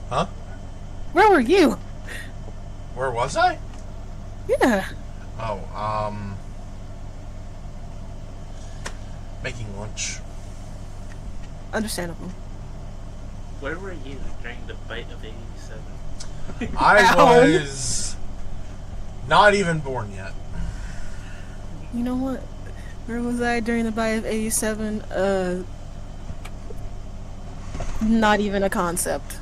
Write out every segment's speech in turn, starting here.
Huh? Where were you? Where was I? Yeah. Oh, making lunch. Understandable. Where were you during the bite of 87? I Ow. was not even born yet. You know what? Where was I during the buy of 87? Not even a concept.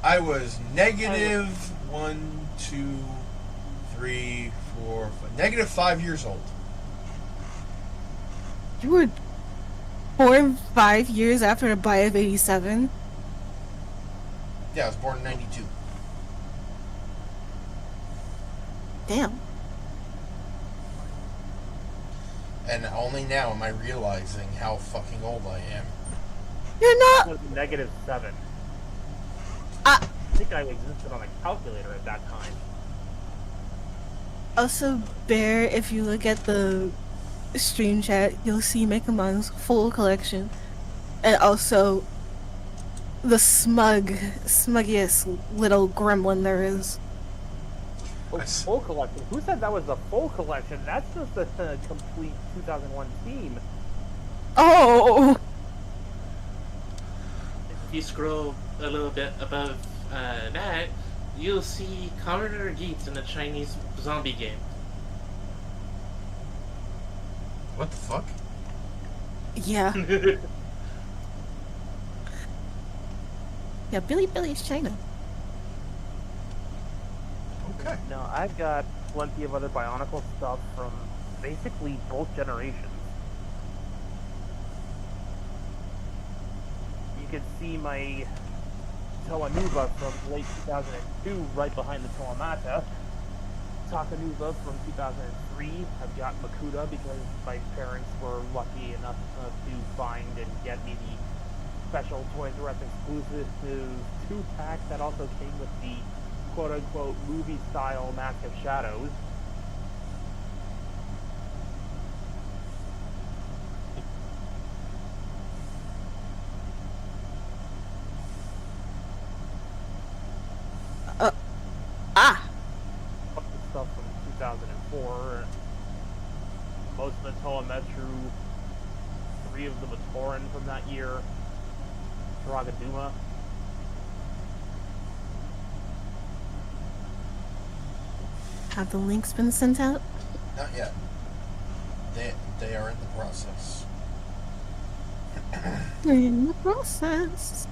I was negative 1, 2, 3, 4, negative 5 years old. You were born 5 years after the buy of 87? Yeah, I was born in 92. Damn. And only now am I realizing how fucking old I am. You're It not. was -7. I I think I existed on a calculator at that time. also bear if you look at the stream chat, you'll see Mechamon's full collection. And also the smuggiest little gremlin there is. Oh, Nice. full collection. Who said that was the full collection? That's just a complete 2001 theme. Oh! If you scroll a little bit above that, you'll see Commodore Geats in a Chinese zombie game. What the fuck? Yeah. Yeah, Billy's China. Okay. No, I've got plenty of other Bionicle stuff from basically both generations. You can see my Toanuva from late 2002 right behind the Toamata. Takanuva from 2003. I've got Makuta because my parents were lucky enough to find and get me the special Toys R Us exclusive 2-pack that also came with the quote-unquote movie-style Mask of Shadows. Uh, ah! Up to stuff from 2004. Most of the Toametru, 3 of the Matoran from that year. Dragaduma. Have the links been sent out? Not yet. They are in the process. In the process.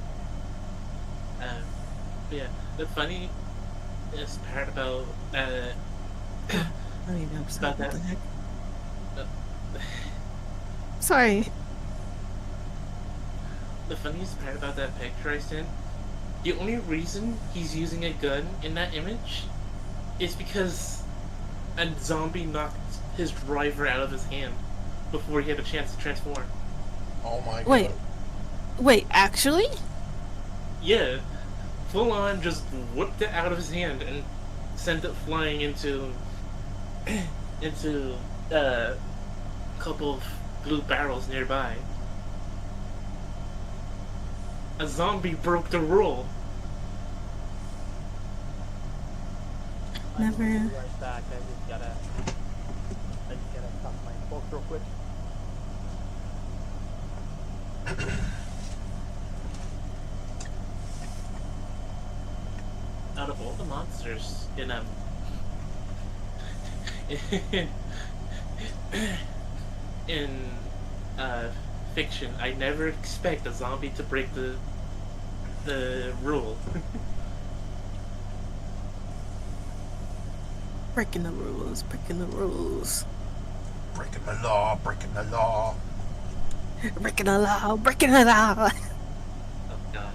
Yeah, the funny part about I don't even know About what that. the heck. uh, Sorry. the funniest part about that picture I sent, the only reason he's using a gun in that image is because a zombie knocked his driver out of his hand before he had a chance to transform. Oh my god. Wait, actually? Yeah, full on just whipped it out of his hand and sent it flying into a couple of blue barrels nearby. A zombie broke the rule. Never. I'll be right back. I just gotta tuck my book real quick. Out of all the monsters in in fiction, I never expect a zombie to break the rule. Breaking the rules, breaking the rules. Breaking the law, breaking the law. Breaking the law, breaking the law. Oh god,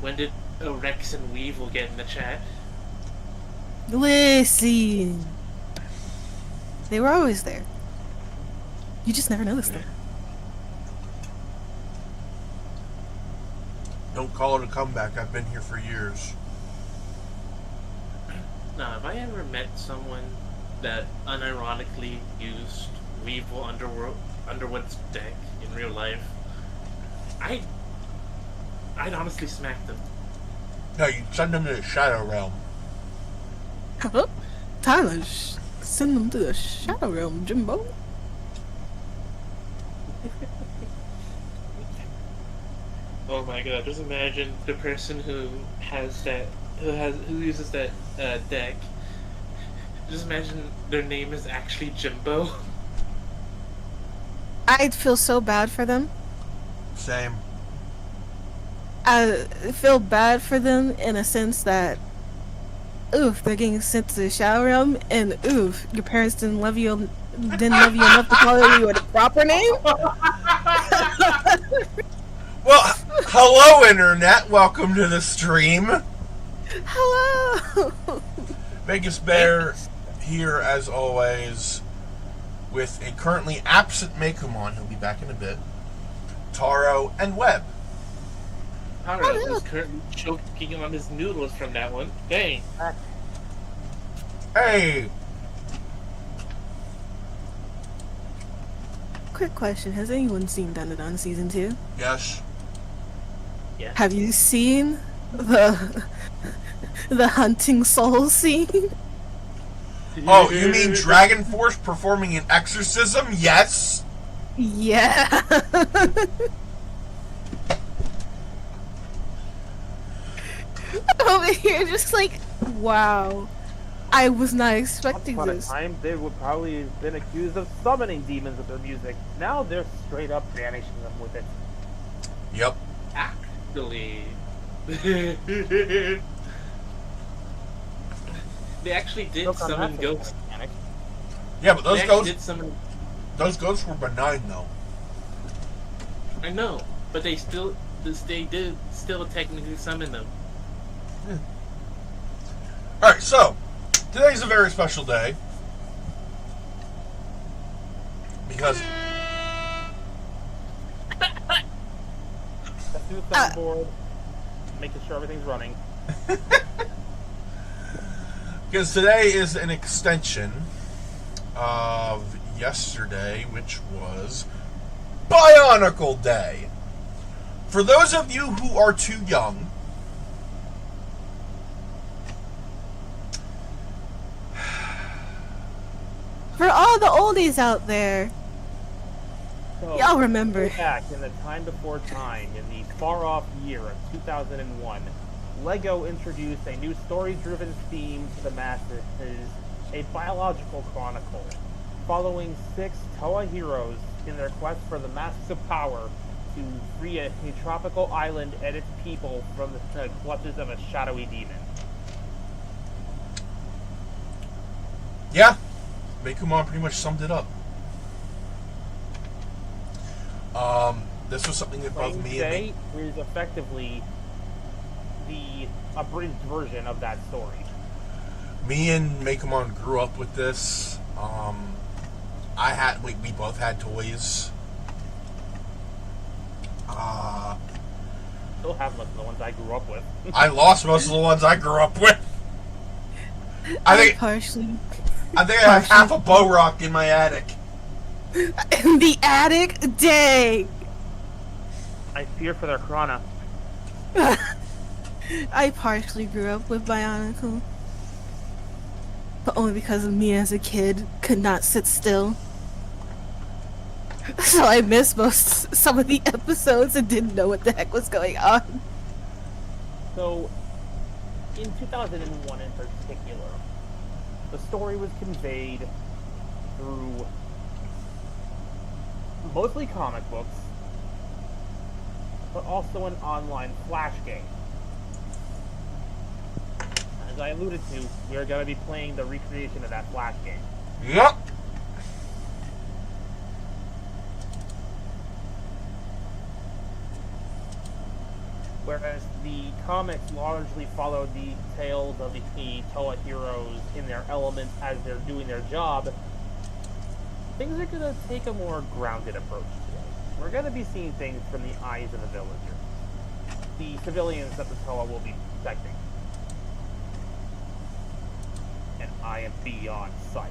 when did Rex and Weevil get in the chat? Listen. They were always there. You just never noticed them. Don't call it a comeback. I've been here for years. Now, have I ever met someone that unironically used Weevil Underwood's deck in real life? I I'd honestly smack them. No, you send them to the Shadow Realm. Huh? Tyler, send them to the Shadow Realm, Jimbo. Oh my god, just imagine the person who uses that deck. Just imagine their name is actually Jimbo. I'd feel so bad for them. Same. I feel bad for them in a sense that, oof, they're getting sent to the Shadow Realm, and oof, your parents didn't love you enough to call you a proper name. Well, hello, Internet. Welcome to the stream. Hello. Vegas Bear here, as always, with a currently absent Mekumon. He'll be back in a bit. Taro and Webb. Taro is currently choking on his noodles from that one. Dang. Hey! Quick question: has anyone seen Dandadan season 2? Yes. Yeah. Have you seen the hunting soul scene? Oh, you mean Dragon Force performing an exorcism? Yes. Yeah. Over here, just like, wow. I was not expecting Once upon a this. time, they would probably have been accused of summoning demons with their music. Now they're straight up banishing them with it. Yep. Actually. They actually did Look on summon that ghosts. mechanic. Yeah, but They those actually ghosts, did summon. those ghosts were benign, though. I know, but they did still technically summon them. All right, so today's a very special day because Let's do the soundboard, making sure everything's running. today is an extension of yesterday, which was Bionicle Day. For those of you who are too young, For all the oldies out there, So, y'all remember. back in the time before time, in the far-off year of 2001, LEGO introduced a new story-driven theme to the masses, a biological chronicle, following 6 Toa heroes in their quest for the masks of power to free a tropical island and its people from the clutches of a shadowy demon. yeah, Mekumon pretty much summed it up. This was something that both me and Day is effectively the abridged version of that story. Mekumon grew up with this. We both had toys. Still have most of the ones I grew up with. I lost most of the ones I grew up with. I think partially I have half a bow rock in my attic. in the attic. Dang. I fear for their Krana. I partially grew up with Bionicle, but only because of me as a kid could not sit still. So I missed some of the episodes and didn't know what the heck was going on. So, in 2001 in particular, the story was conveyed through mostly comic books, but also an online flash game. As I alluded to, we are going to be playing the recreation of that flash game. Yep. Whereas the comics largely followed the tales of the Toa heroes in their elements as they're doing their job, things are going to take a more grounded approach today. We're going to be seeing things from the eyes of the villagers, the civilians that the Toa will be protecting. And I am beyond psyched.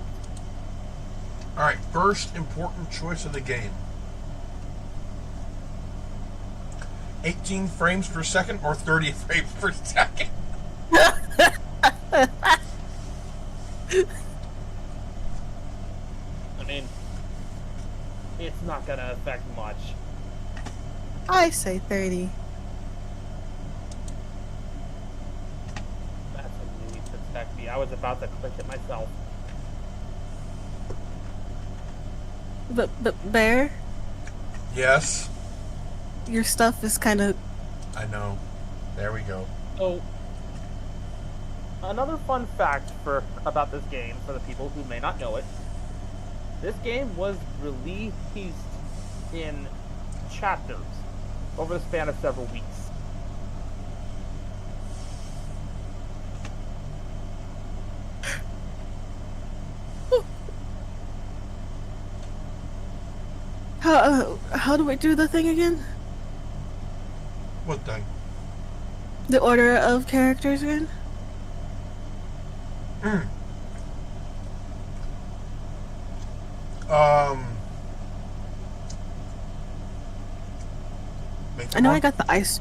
Alright, first important choice of the game. 18 frames per second or 30 frames per second? I mean, it's not gonna affect much. I say 30. That's a really protect me. I was about to click it myself. But Bear, Yes. your stuff is kind of. I know. There we go. So, another fun fact about this game, for the people who may not know it, this game was released in chapters over the span of several weeks. How do we do the thing again? What thing? The order of characters again? Make I know I one. got the ice.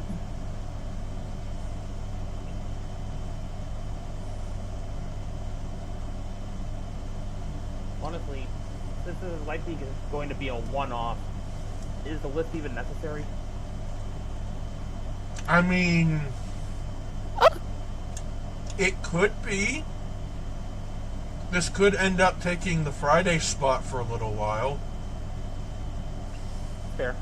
Honestly, since this is likely going to be a one-off, is the list even necessary? I mean, it could be. This could end up taking the Friday spot for a little while. Fair.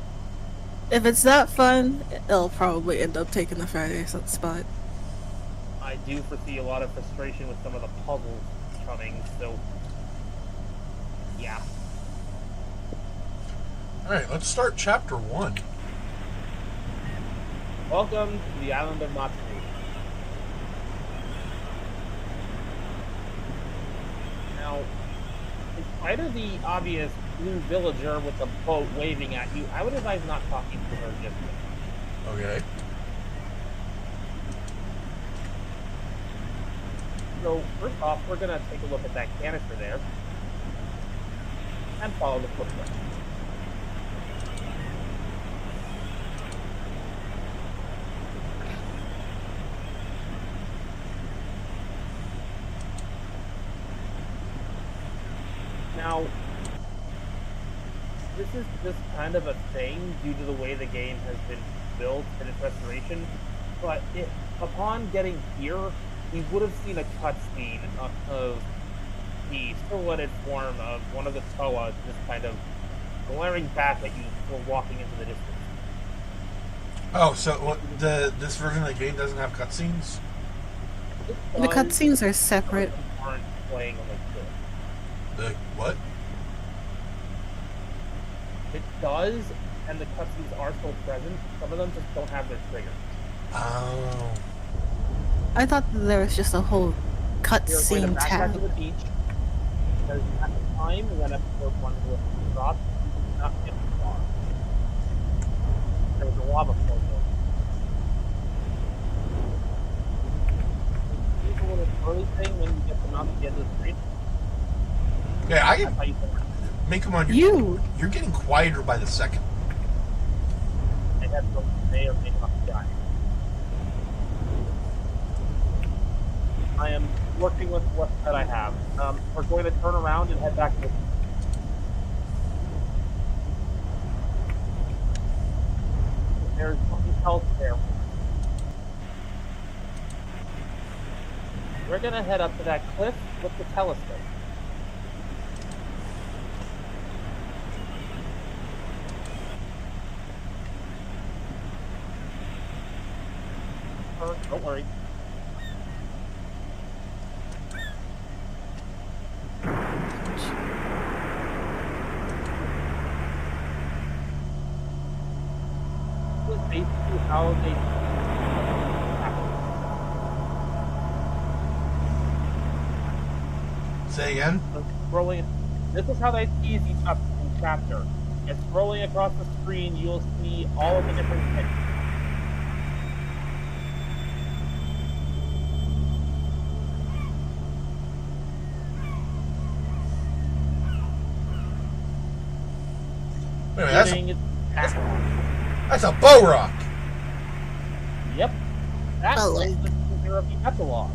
If it's that fun, it'll probably end up taking the Friday spot. I do foresee a lot of frustration with some of the puzzles coming, so yeah. Alright, let's start chapter 1. Welcome to the island of Matsuri. Now, in spite of the obvious blue villager with the boat waving at you, I would advise not talking to her just yet. Okay. So, first off, we're gonna take a look at that canister there and follow the footprints. Now, this is just kind of a thing due to the way the game has been built and its restoration, but upon getting here, we would have seen a cutscene of the silhouetted form of one of the Toa just kind of glaring back at you before walking into the distance. Oh, so what, this version of the game doesn't have cutscenes? The cutscenes are separate. Aren't playing on the clip. The what? It does, and the cutscenes are still present. Some of them just don't have their triggers. Oh. I thought there was just a whole You're going to cutscene backtrack tab. to the beach, because at the time when episode 1 was dropped, you did not get far. There was a lava flow going. It's a little early thing when you get them out to the end of the street. Yeah, I That's can how you can make them on You're getting quieter by the second. and that's what may or may not die. I am working with what that I have. We're going to turn around and head back to. There's something else there. We're gonna head up to that cliff with the telescope. Don't worry. This is basically how they Say again? scrolling. This is how they tease each up in chapter. And scrolling across the screen, you'll see all of the different things. Wait a minute, Getting it back. that's a bow rock. Yep. That Oh, was like- the teaser of the epilogue.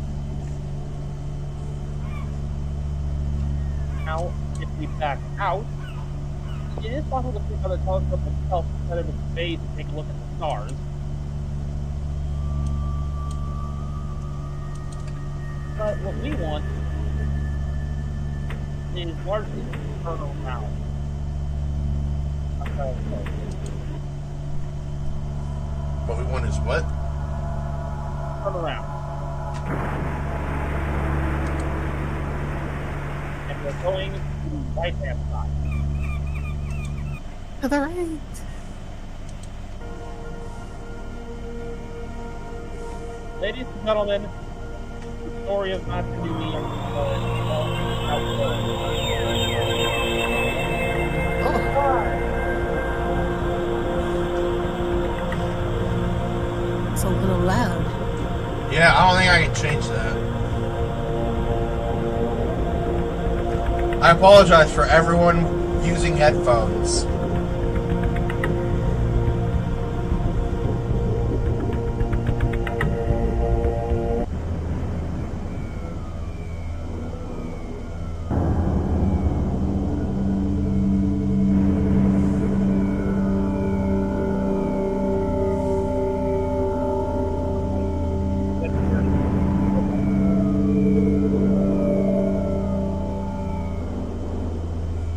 Now, if we back out, it is possible to see how the telescope itself instead of its base to take a look at the stars. But what we want is largely to turn around. What we want is what? Turn around. And we're going to the right-hand side. To the right. Ladies and gentlemen, the story of Master Dewey and It's a little loud. Yeah, I don't think I can change that. I apologize for everyone using headphones.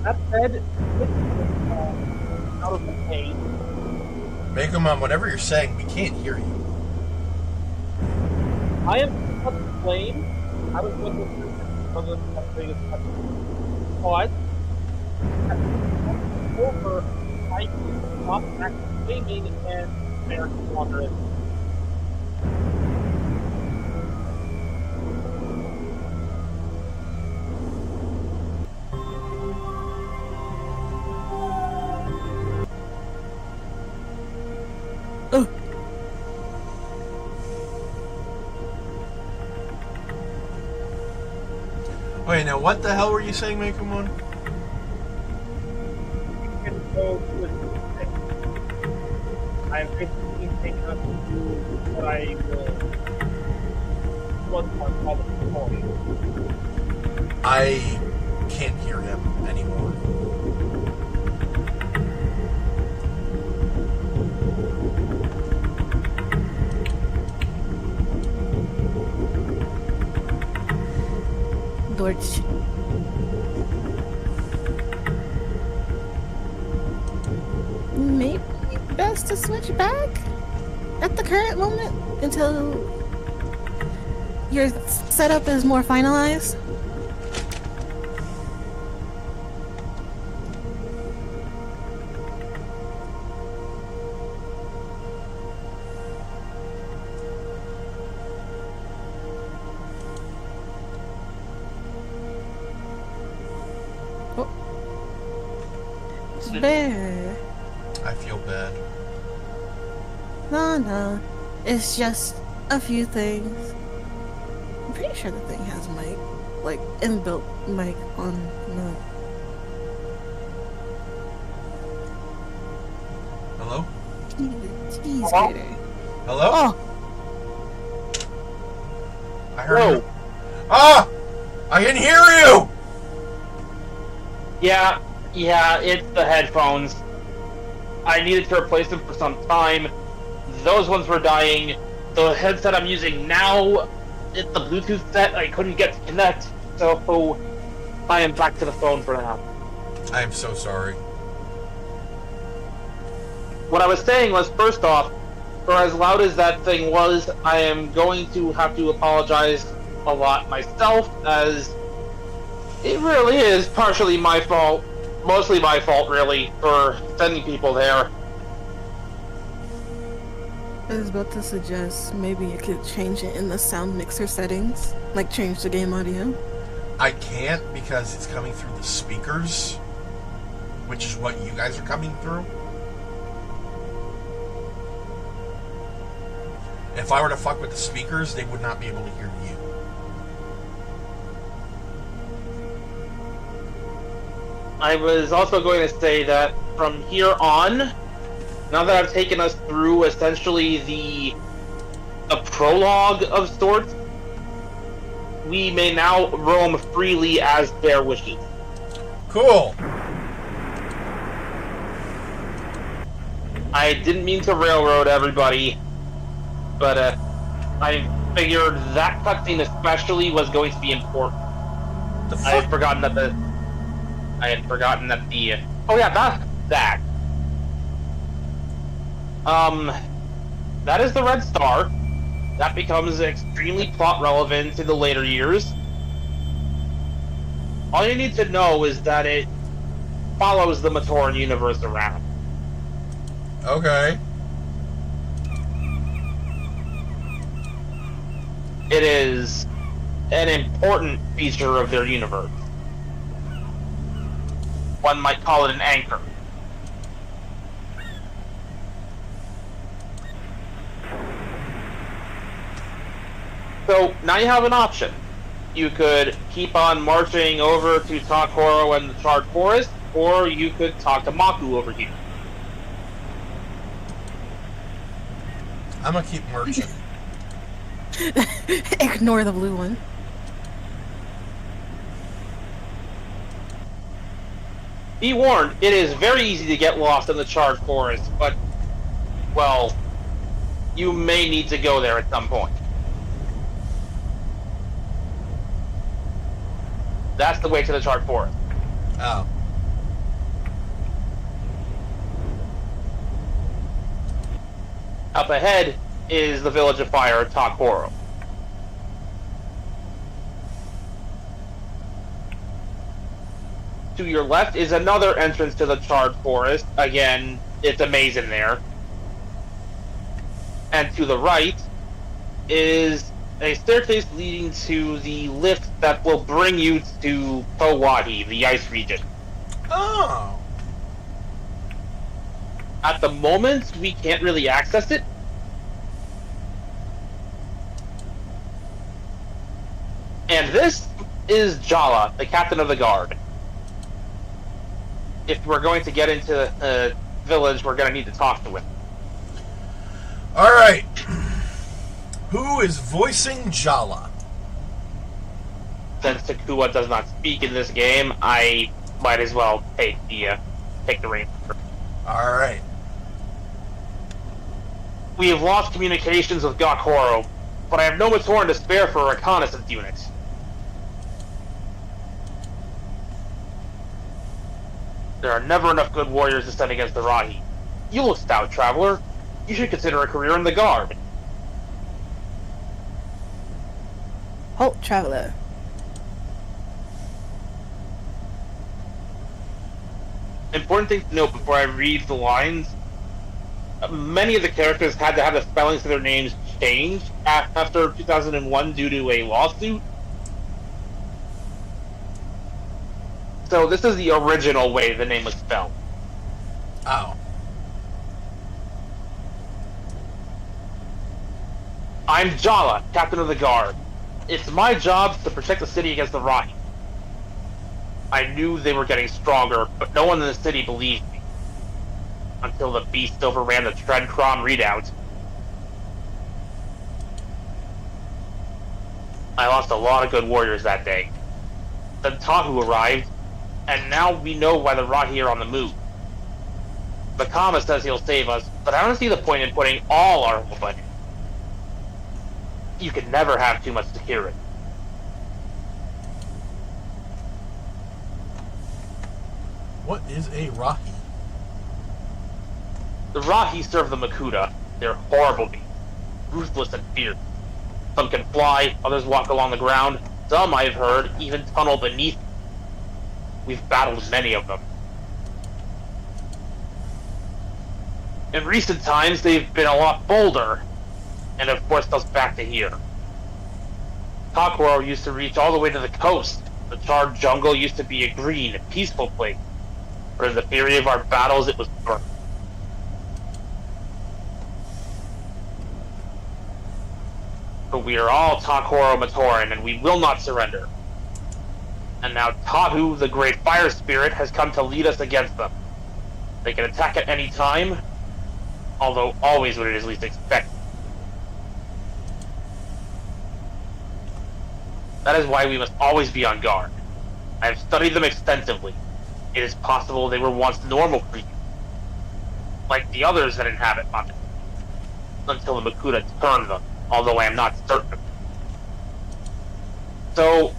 that said, out of the cave, Make them whatever you're saying, we can't hear you. I am up the flame. I was with this other than the biggest but over I stopped back flaming and there water in. Oh, Wait, now what the hell were you saying, Make 'em one? You can go to it. I am basically taking us to do what I will once call the story. I can't hear him anymore. Dorch. Maybe best to switch back at the current moment until your setup is more finalized. Bear. I feel bad. No. It's just a few things. I'm pretty sure the thing has mic. Like, inbuilt mic on the... Hello? Jeez, Hello? Gator. Hello? Oh! I heard you. Ah! I can hear you! Yeah, it's the headphones. I needed to replace them for some time. Those ones were dying. The headset I'm using now, it's the Bluetooth set. I couldn't get to connect, so I am back to the phone for now. I am so sorry. What I was saying was, first off, for as loud as that thing was, I am going to have to apologize a lot myself, as it really is partially my fault. Mostly my fault, really, for sending people there. I was about to suggest maybe you could change it in the sound mixer settings. Like, change the game audio. I can't because it's coming through the speakers, which is what you guys are coming through. If I were to fuck with the speakers, they would not be able to hear you. I was also going to say that from here on, now that I've taken us through essentially the a prologue of sorts, we may now roam freely as their wishes. Cool. I didn't mean to railroad everybody, but I figured that cutscene especially was going to be important. The I had fuck? forgotten that the. Oh yeah, that. That is the Red Star. That becomes extremely plot relevant in the later years. All you need to know is that it follows the Matoran universe around. Okay. It is an important feature of their universe. One might call it an anchor. So now you have an option. You could keep on marching over to Takoro and the Charred Forest, or you could talk to Maku over here. I'm gonna keep merchant. Ignore the blue one. Be warned, it is very easy to get lost in the Charred Forest, but, well, you may need to go there at some point. That's the way to the Charred Forest. Oh. Up ahead is the Village of Fire, Takoro. To your left is another entrance to the Charred Forest. Again, it's a maze in there. And to the right is a staircase leading to the lift that will bring you to Kauai, the ice region. Oh. At the moment, we can't really access it. And this is Jala, the captain of the guard. If we're going to get into the village, we're going to need to talk to him. Alright. Who is voicing Jala? Since Takua does not speak in this game, I might as well take the reins. Alright. We have lost communications with Gakoro, but I have no Matoran to spare for a reconnaissance unit. There are never enough good warriors to send against the Rahi. You look stout, traveler. You should consider a career in the guard. Halt, traveler. Important thing to note before I read the lines, many of the characters had to have the spellings of their names changed after 2001 due to a lawsuit. So this is the original way the name was spelled. Oh. I'm Jala, captain of the guard. It's my job to protect the city against the Rahi. I knew they were getting stronger, but no one in the city believed me. Until the beast overran the Treadcrom redoubt. I lost a lot of good warriors that day. Then Tahu arrived, and now we know why the Rahi are on the move. Bakama says he'll save us, but I don't see the point in putting all our hope on him. You can never have too much security. What is a Rahi? The Rahi serve the Makuta. They're horrible beasts, ruthless and fierce. Some can fly, others walk along the ground. Some, I've heard, even tunnel beneath. We've battled many of them. In recent times, they've been a lot bolder, and of course those back to here. Takoro used to reach all the way to the coast. The charred jungle used to be a green, peaceful place, but in the fury of our battles, it was burnt. But we are all Takoro Matoran, and we will not surrender. And now Tahu, the great fire spirit, has come to lead us against them. They can attack at any time, although always when it is least expected. That is why we must always be on guard. I have studied them extensively. It is possible they were once normal creatures, like the others that inhabit Monte, until the Makuta turned them, although I am not certain. So,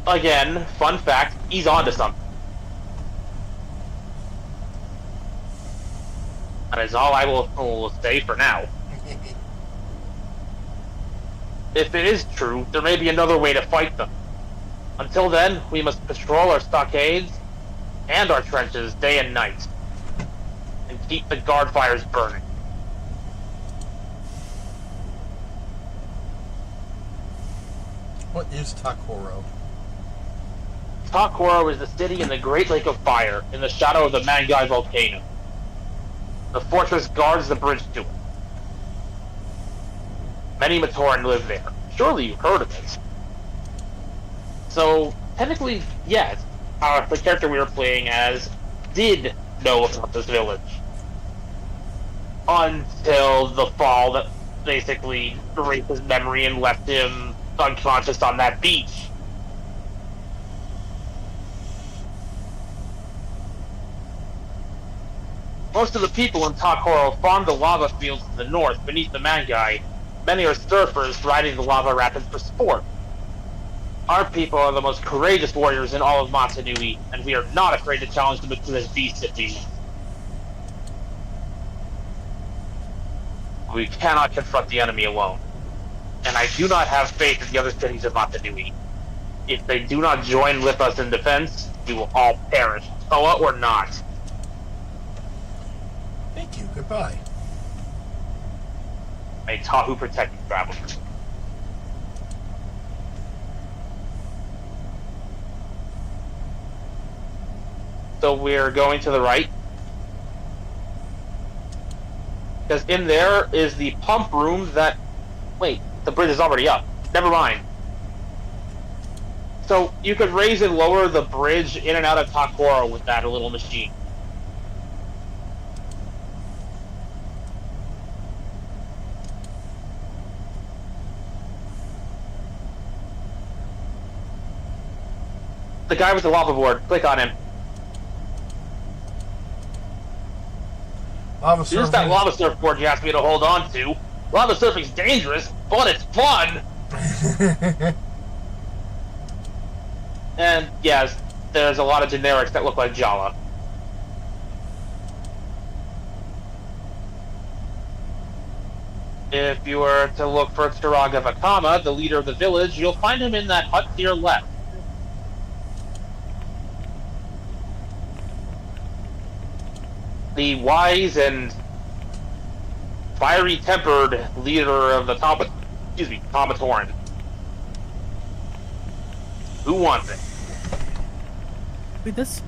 again, fun fact, he's onto something. That is all I will say for now. If it is true, there may be another way to fight them. Until then, we must patrol our stockades and our trenches day and night, and keep the guard fires burning. What is Takoro? Takoro is the city in the Great Lake of Fire, in the shadow of the Mangai volcano. The fortress guards the bridge to it. Many Matoran live there. Surely you've heard of it. So, technically, yes, the character we were playing as did know about this village. Until the fall that basically erased his memory and left him unconscious on that beach. Most of the people in Takoro farm the lava fields to the north, beneath the Mangai. Many are surfers riding the lava rapids for sport. Our people are the most courageous warriors in all of Montanui, and we are not afraid to challenge the Makuta's beast if we must. We cannot confront the enemy alone, and I do not have faith in the other cities of Montanui. If they do not join with us in defense, we will all perish, Toa or not. Thank you. Goodbye. May Tahu protect you, travelers. So we're going to the right. Because in there is the pump room that... Wait, the bridge is already up. Never mind. So you could raise and lower the bridge in and out of Takoro with that little machine. The guy with the lava board, click on him. Lava Use that surfing. lava surfboard you asked me to hold on to. Lava surfing's dangerous, but it's fun! And yes, there's a lot of generics that look like Jala. If you were to look for Turaga Vakama, the leader of the village, you'll find him in that hut to your left. The wise and fiery-tempered leader of the Tomatoran. Who wants it? With this?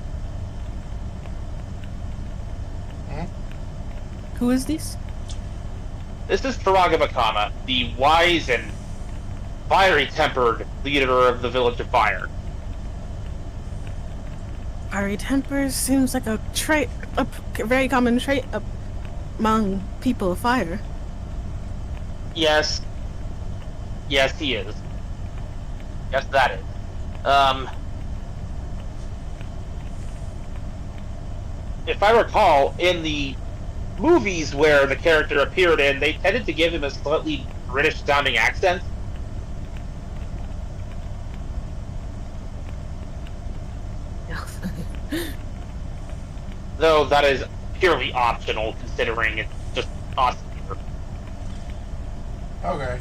Hmm? Who is this? This is Turaga Vakama, the wise and fiery-tempered leader of the Village of Fire. Fiery temper seems like a trait, a very common trait among people of fire. Yes. Yes, he is. Yes, that is. If I recall, in the movies where the character appeared in, they tended to give him a slightly British-sounding accent. Though that is purely optional, considering it's just us here. Okay.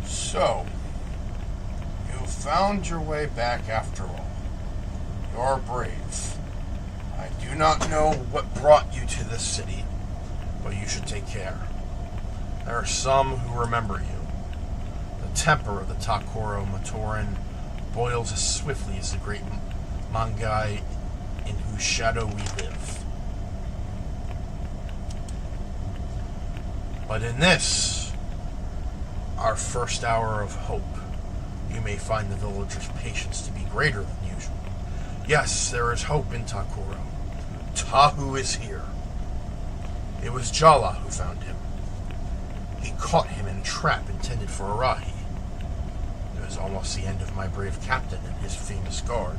So, you found your way back after all. You're brave. I do not know what brought you to this city, but you should take care. There are some who remember you. The temper of the Takoro Matoran boils as swiftly as the great Mangai in whose shadow we live. But in this, our first hour of hope, you may find the villagers' patience to be greater than usual. Yes, there is hope in Takoro. Tahu is here. It was Jala who found him. He caught him in a trap intended for Arahi. It was almost the end of my brave captain and his famous guard.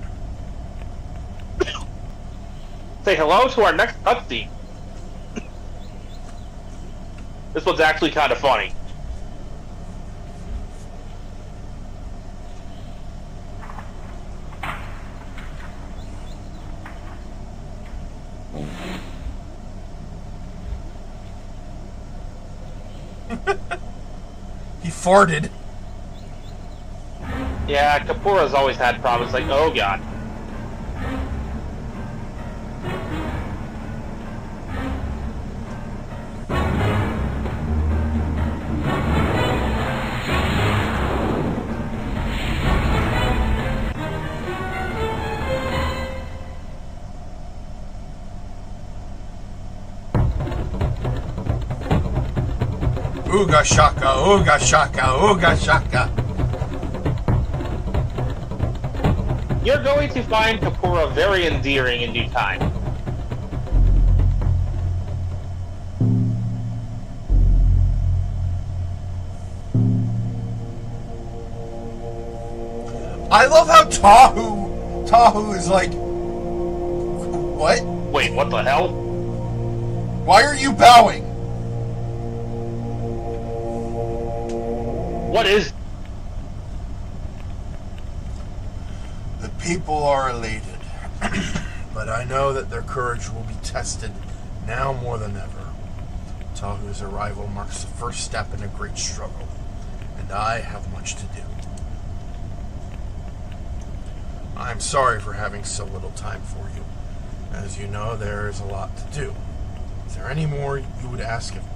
Say hello to our next cutscene. This one's actually kind of funny. He farted. Yeah, Kapura's always had problems like, oh god. Ooga shaka, ooga shaka, ooga shaka. You're going to find Kapura very endearing in due time. I love how Tahu is like, what? Wait, what the hell? Why are you bowing? What is... The people are elated, but I know that their courage will be tested now more than ever. Tahu's arrival marks the first step in a great struggle, and I have much to do. I'm sorry for having so little time for you. As you know, there is a lot to do. Is there any more you would ask of me?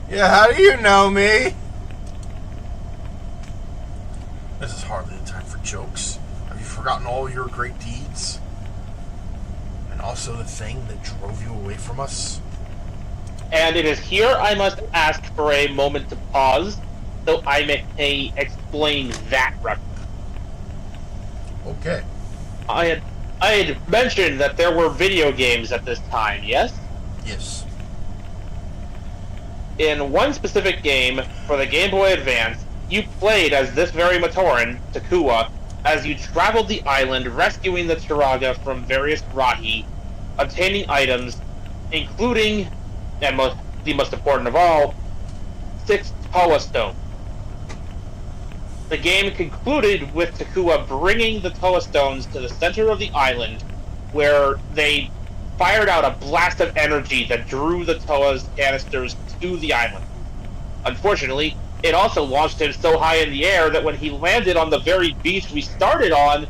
Yeah, how do you know me? This is hardly the time for jokes. Have you forgotten all your great deeds? And also the thing that drove you away from us? And it is here I must ask for a moment to pause, so I may explain that reference. Okay. I had mentioned that there were video games at this time, yes? Yes. In one specific game, for the Game Boy Advance, you played as this very Matoran, Takua, as you traveled the island rescuing the Turaga from various Rahi, obtaining items, including, and the most important of all, 6 Toa Stones. The game concluded with Takua bringing the Toa Stones to the center of the island, where they fired out a blast of energy that drew the Toa's canisters to the island. Unfortunately, it also launched him so high in the air that when he landed on the very beach we started on,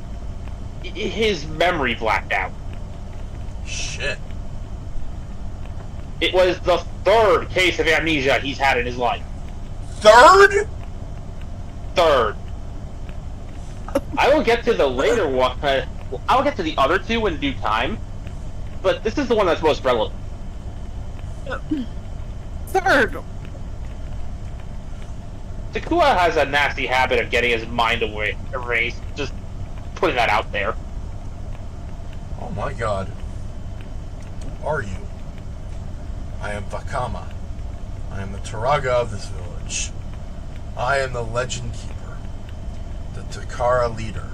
his memory blacked out. Shit. It was the 3rd case of amnesia he's had in his life. 3rd? 3rd. I will get to the later one. I will get to the other 2 in due time, but this is the one that's most relevant. 3rd. Takua has a nasty habit of getting his mind away erased. Just putting that out there. Oh my god. Who are you? I am Vakama. I am the Turaga of this village. I am the Legend Keeper, the Takara leader.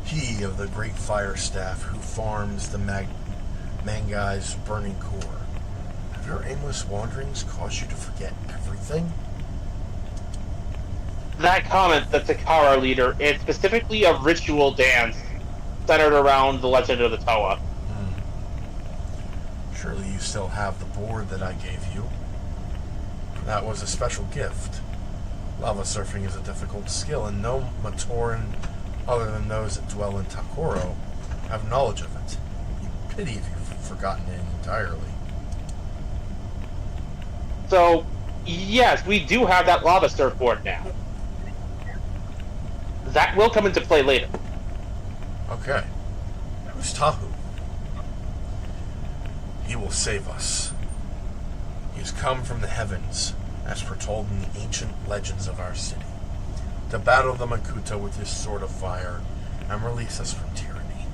He of the great fire staff who farms the Mangai's burning core. Have your aimless wanderings caused you to forget everything? That comment, the Takara leader, is specifically a ritual dance centered around the legend of the Toa. Surely you still have the board that I gave you. That was a special gift. Lava surfing is a difficult skill, and no Matoran other than those that dwell in Takoro have knowledge of it. You'd pity if you've forgotten it entirely. So, yes, we do have that lava surfboard now. That will come into play later. Okay. Who's Tahu? He will save us. He has come from the heavens, as foretold in the ancient legends of our city, to battle the Makuta with his sword of fire and release us from tyranny.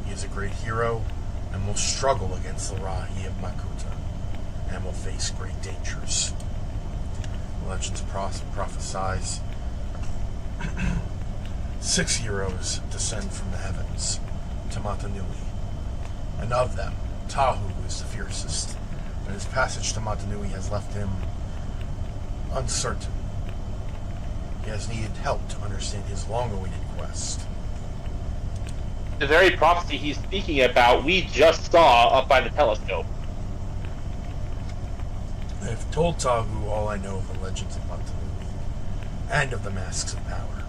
He is a great hero, and will struggle against the Rahi of Makuta, and will face great dangers. The legends prophesize 6 heroes descend from the heavens to Matanui, and of them, Tahu is the fiercest, and his passage to Matanui has left him uncertain. He has needed help to understand his long-awaited quest. The very prophecy he's speaking about, we just saw up by the telescope. I have told Tahu all I know of the legends of Matanui, and of the Masks of Power.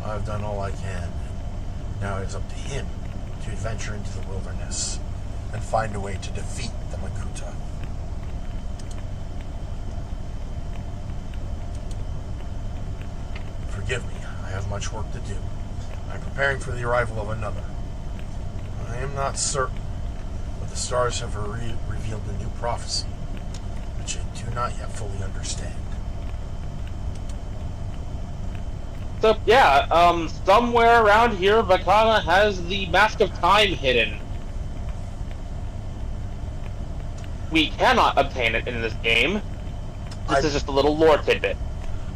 I have done all I can, and now it is up to him to adventure into the wilderness and find a way to defeat the Makuta. Forgive me, I have much work to do. I am preparing for the arrival of another. I am not certain, but the stars have revealed a new prophecy, which I do not yet fully understand. So, yeah, somewhere around here, Vakana has the Mask of Time hidden. We cannot obtain it in this game. This is just a little lore tidbit.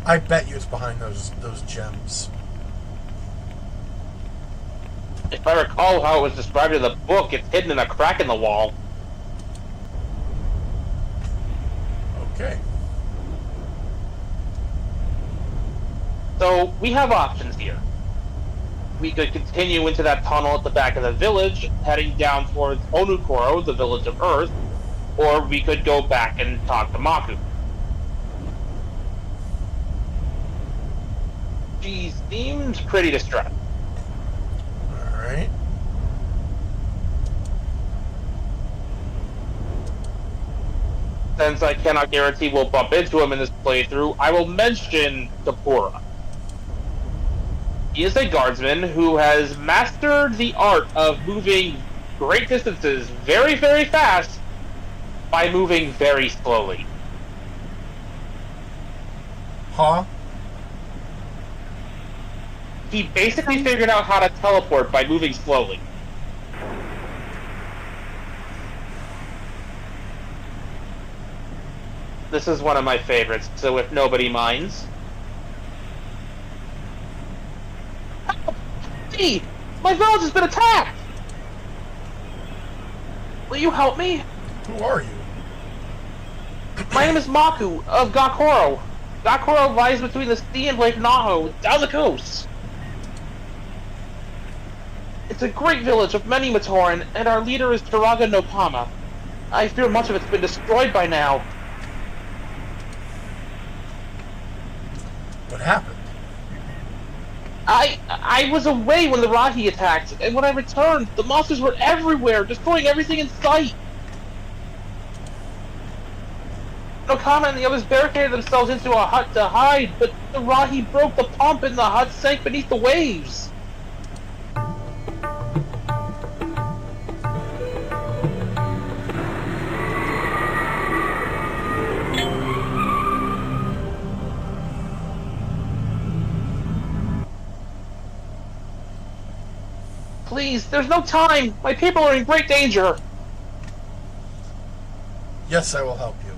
I bet you it's behind those gems. If I recall how it was described in the book, it's hidden in a crack in the wall. Okay. So, we have options here. We could continue into that tunnel at the back of the village, heading down towards Onukoro, the village of Earth, or we could go back and talk to Maku. She seems pretty distressed. Alright. Since I cannot guarantee we'll bump into him in this playthrough, I will mention Kapura. He is a guardsman who has mastered the art of moving great distances very, very fast by moving very slowly. Huh? He basically figured out how to teleport by moving slowly. This is one of my favorites, so if nobody minds. Hey! My village has been attacked! Will you help me? Who are you? My name is Maku, of Gakoro. Gakoro lies between the sea and Lake Naho, down the coast. It's a great village of many Matoran, and our leader is Turaga no Kama. I fear much of it's been destroyed by now. What happened? I was away when the Rahi attacked, and when I returned, the monsters were everywhere, destroying everything in sight. Nokama and the others barricaded themselves into a hut to hide, but the Rahi broke the pump and the hut sank beneath the waves. Please, there's no time! My people are in great danger! Yes, I will help you.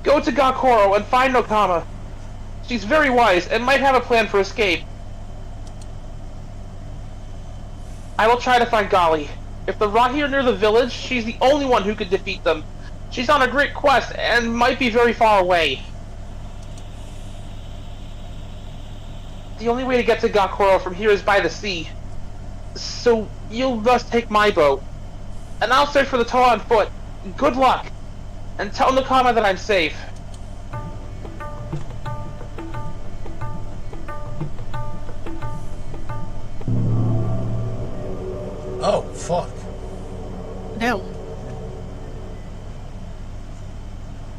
Go to Gakoro and find Nokama. She's very wise and might have a plan for escape. I will try to find Gali. If the Rahi are near the village, she's the only one who could defeat them. She's on a great quest and might be very far away. The only way to get to Gakoro from here is by the sea. So you must take my boat. And I'll search for the Toa on foot. Good luck. And tell Nakama that I'm safe. Oh, fuck. No.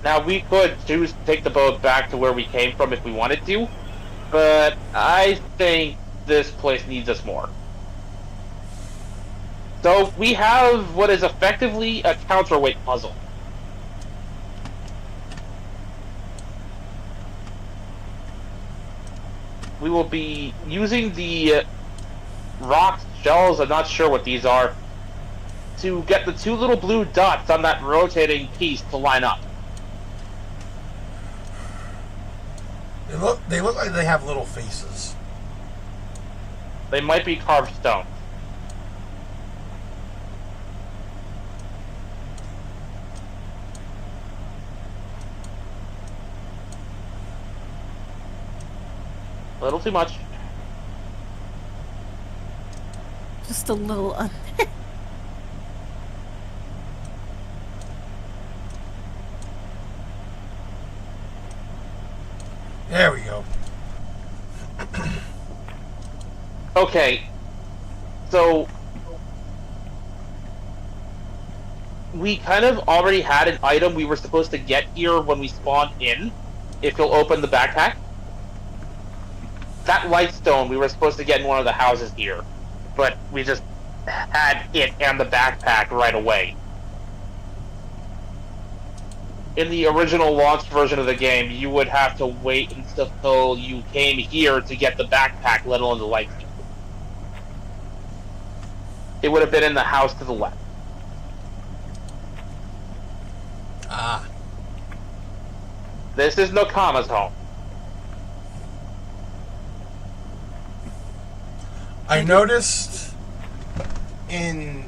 Now, we could choose to take the boat back to where we came from if we wanted to, but I think this place needs us more. So, we have what is effectively a counterweight puzzle. We will be using the rocks, shells, I'm not sure what these are, to get the two little blue dots on that rotating piece to line up. They look like they have little faces. They might be carved stone. A little too much. Just a little under. There we go. Okay, so we kind of already had an item we were supposed to get here when we spawned in, if you'll open the backpack. That light stone we were supposed to get in one of the houses here, but we just had it and the backpack right away. In the original launch version of the game, you would have to wait until you came here to get the backpack, let alone the light stone. It would have been in the house to the left. Ah. This is Nokama's home. I noticed in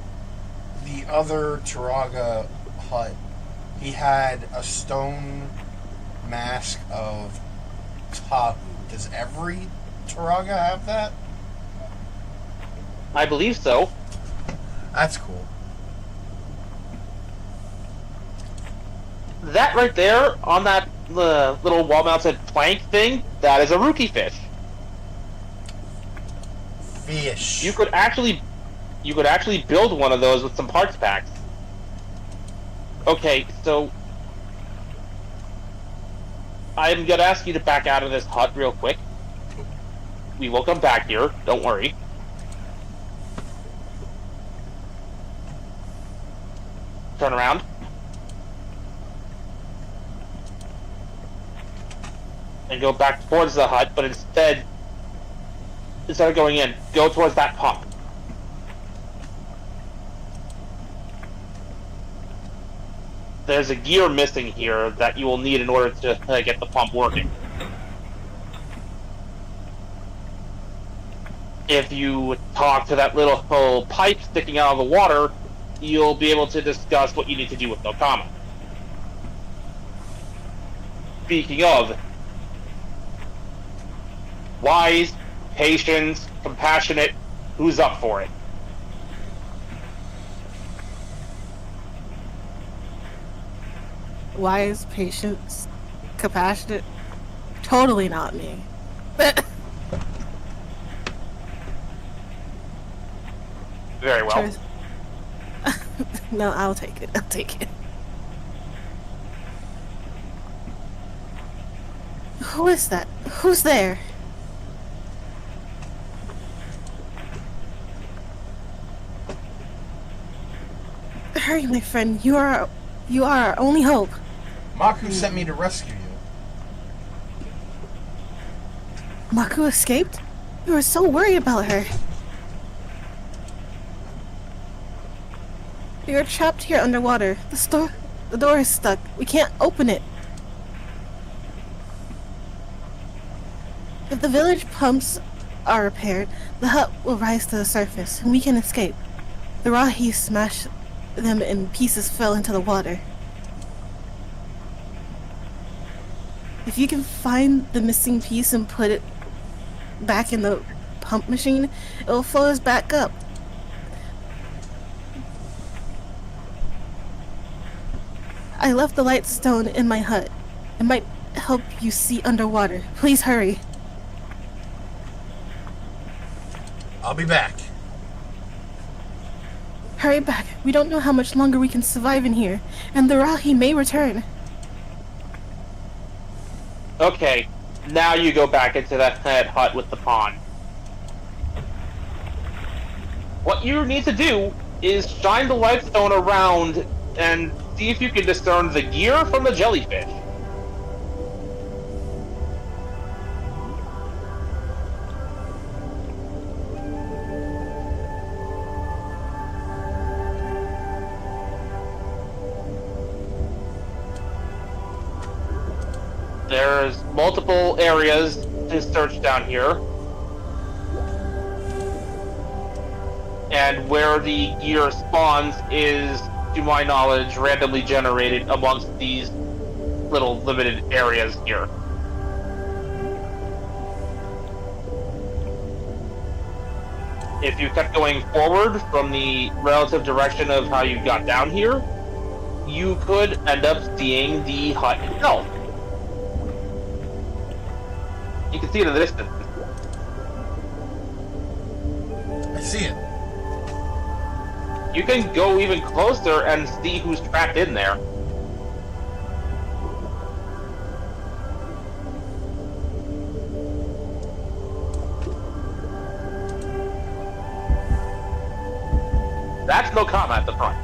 the other Turaga hut, he had a stone mask of Tahu. Does every Turaga have that? I believe so. That's cool. That right there, on that little wall-mounted plank thing, that is a rookie fish. Fish. You could actually build one of those with some parts packs. Okay, so I'm gonna ask you to back out of this hut real quick. We will come back here, don't worry. Turn around. And go back towards the hut, but instead of going in, go towards that pump. There's a gear missing here that you will need in order to get the pump working. If you talk to that little pipe sticking out of the water, you'll be able to discuss what you need to do with Nokama. Speaking of, wise, patient, compassionate, who's up for it? Wise, patient, compassionate. Totally not me. Very well. No, I'll take it. I'll take it. Who is that? Who's there? Hurry, my friend. You are our only hope. Maku sent me to rescue you. Maku escaped? You were so worried about her. We are trapped here underwater. The door is stuck. We can't open it. If the village pumps are repaired, the hut will rise to the surface, and we can escape. The Rahi smashed them and pieces fell into the water. If you can find the missing piece and put it back in the pump machine, it will flow us back up. I left the light stone in my hut. It might help you see underwater. Please hurry. I'll be back. Hurry back. We don't know how much longer we can survive in here, and the Rahi may return. Okay, now you go back into that hut with the pond. What you need to do is shine the light stone around and see if you can discern the gear from the jellyfish. There's multiple areas to search down here. And where the gear spawns is, to my knowledge, randomly generated amongst these little limited areas here. If you kept going forward from the relative direction of how you got down here, you could end up seeing the hut itself. You can see it in the distance. I see it. You can go even closer and see who's trapped in there. That's Nokama at the front.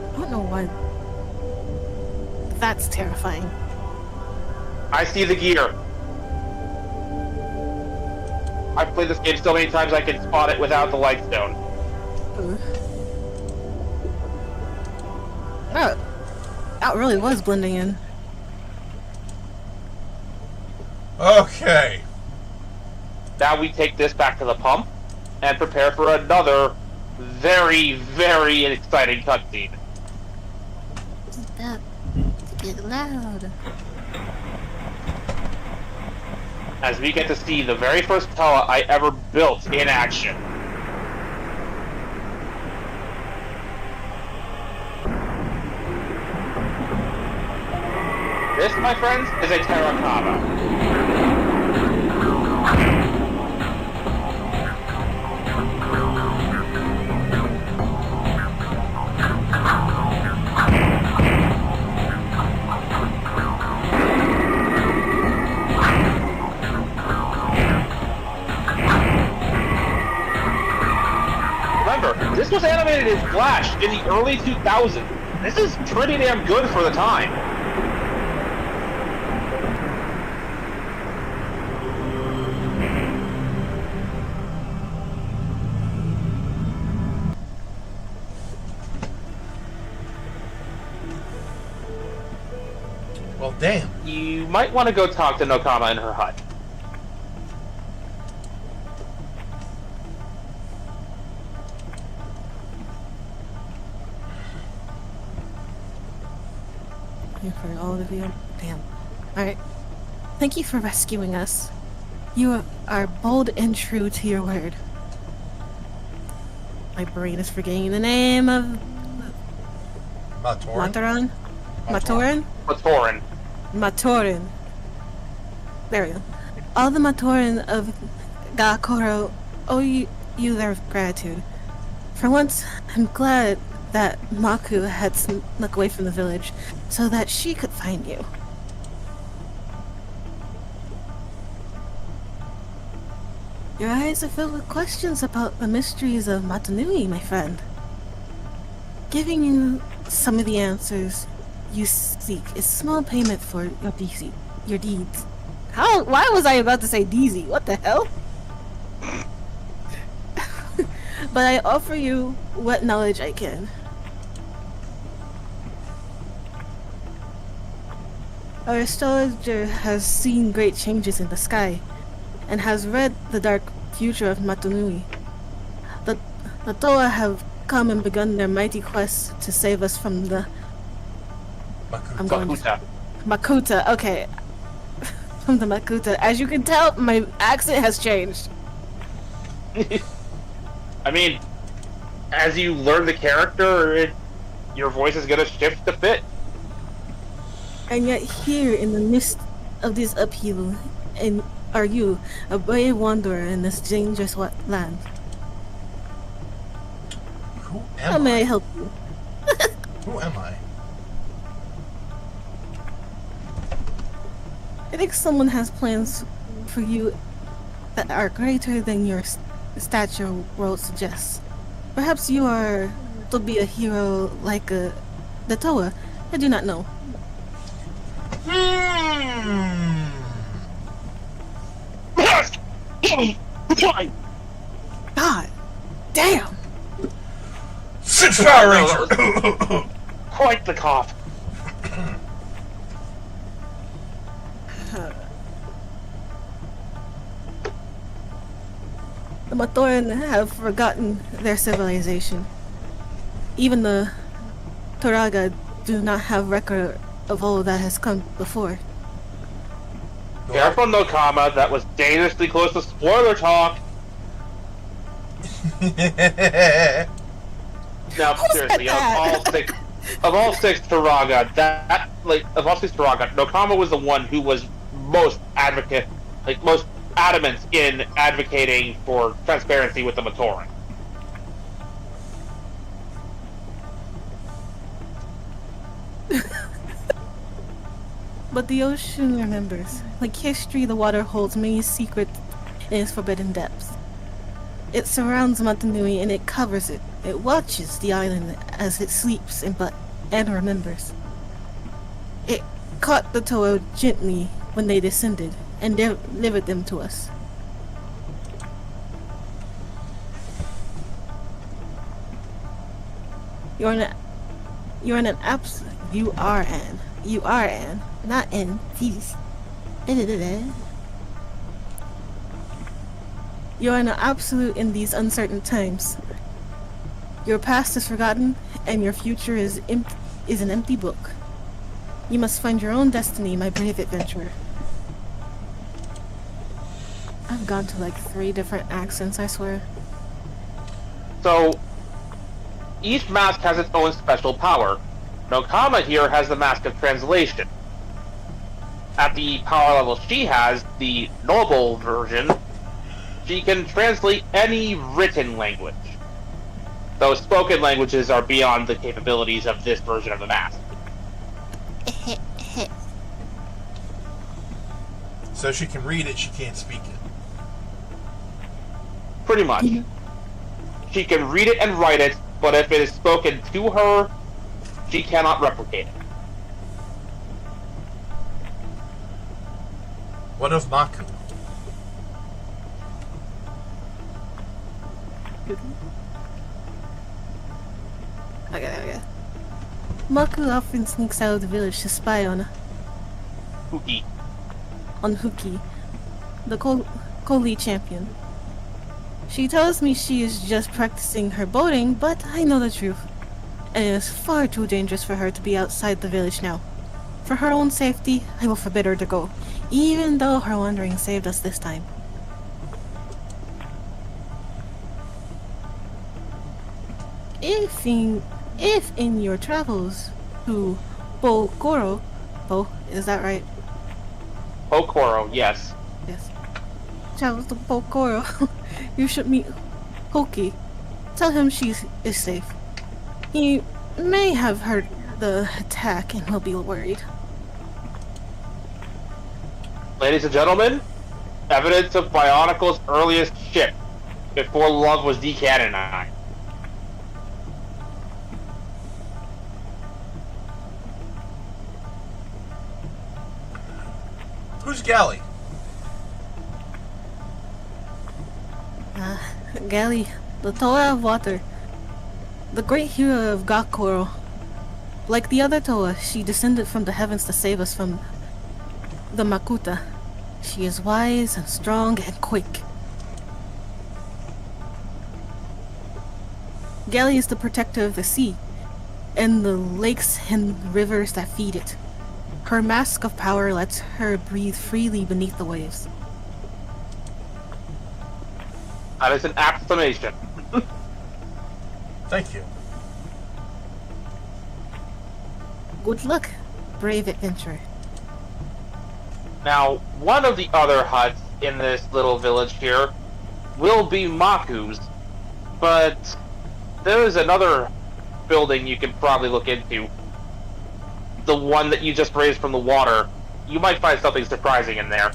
I don't know why. That's terrifying. I see the gear. I've played this game so many times I can spot it without the light stone. Oh, that really was blending in. Okay. Now we take this back to the pump and prepare for another very, very exciting cutscene. Stop. Get loud. As we get to see the very first Toa I ever built in action. This, my friends, is a Terracotta. Remember, this was animated in Flash in the early 2000s. This is pretty damn good for the time. Well, damn. You might want to go talk to Nokama in her hut. Here for all of you. Damn. Alright. Thank you for rescuing us. You are bold and true to your word. My brain is forgetting the name of Matoran? Mataran? Matoran? Matoran. Matoran. There we go. All the Matoran of Gakoro owe you their gratitude. For once, I'm glad that Maku had snuck away from the village so that she could find you. Your eyes are filled with questions about the mysteries of Matanui, my friend. Giving you some of the answers you seek is small payment for your deeds. How? Why was I about to say DZ? What the hell? But I offer you what knowledge I can. Our astrologer has seen great changes in the sky, and has read the dark future of Matanui. The Toa have come and begun their mighty quest to save us from the... I'm going Makuta. Makuta, okay. From the Makuta. As you can tell, my accent has changed. I mean, as you learn the character, your voice is gonna shift to fit. And yet here, in the midst of this upheaval, and are you, a brave wanderer in this dangerous land? Who How am may I I? help you? Who am I? I think someone has plans for you that are greater than your stature world suggests. Perhaps you are to be a hero like the Toa. I do not know. God damn! Star I Ranger. know, quite the cough. The Mathoran have forgotten their civilization. Even the Toraga do not have record of all that has come before. Careful, Nokama. That was dangerously close to spoiler talk. Now, seriously, of all six Toraga, of all six Toraga, Nokama was the one who was most adamant in advocating for transparency with the Matoran. But the ocean remembers. Like history, the water holds many secrets in its forbidden depths. It surrounds Motunui and it covers it. It watches the island as it sleeps and remembers. It caught the Toa gently when they descended and delivered them to us. You are an, not in, please. You're an absolute in these uncertain times. Your past is forgotten, and your future is an empty book. You must find your own destiny, my brave adventurer. I've gone to like 3 different accents, I swear. So, each mask has its own special power. Nokama here has the Mask of Translation. At the power level she has, the noble version, she can translate any written language. Though spoken languages are beyond the capabilities of this version of the mask. So she can read it, she can't speak it. Pretty much. She can read it and write it, but if it is spoken to her, she cannot replicate it. What of Maku? Okay. Maku often sneaks out of the village to spy on Huki. Huki, the Koli champion. She tells me she is just practicing her boating, but I know the truth. And it is far too dangerous for her to be outside the village now. For her own safety, I will forbid her to go, even though her wandering saved us this time. If in your travels to Bokoro, is that right? Okoro, yes. Yes. Travels to Bokoro, you should meet Hoki. Tell him she is safe. He may have heard the attack and will be worried. Ladies and gentlemen, evidence of Bionicle's earliest ship, before love was decanonized. Who's Galley? Gali, the Toa of Water, the great hero of Gakoro. Like the other Toa, she descended from the heavens to save us from the Makuta. She is wise and strong and quick. Gali is the protector of the sea, and the lakes and rivers that feed it. Her mask of power lets her breathe freely beneath the waves. That is an apt summation. Thank you. Good luck, brave adventurer. Now, one of the other huts in this little village here will be Maku's, but there is another building you can probably look into. The one that you just raised from the water. You might find something surprising in there.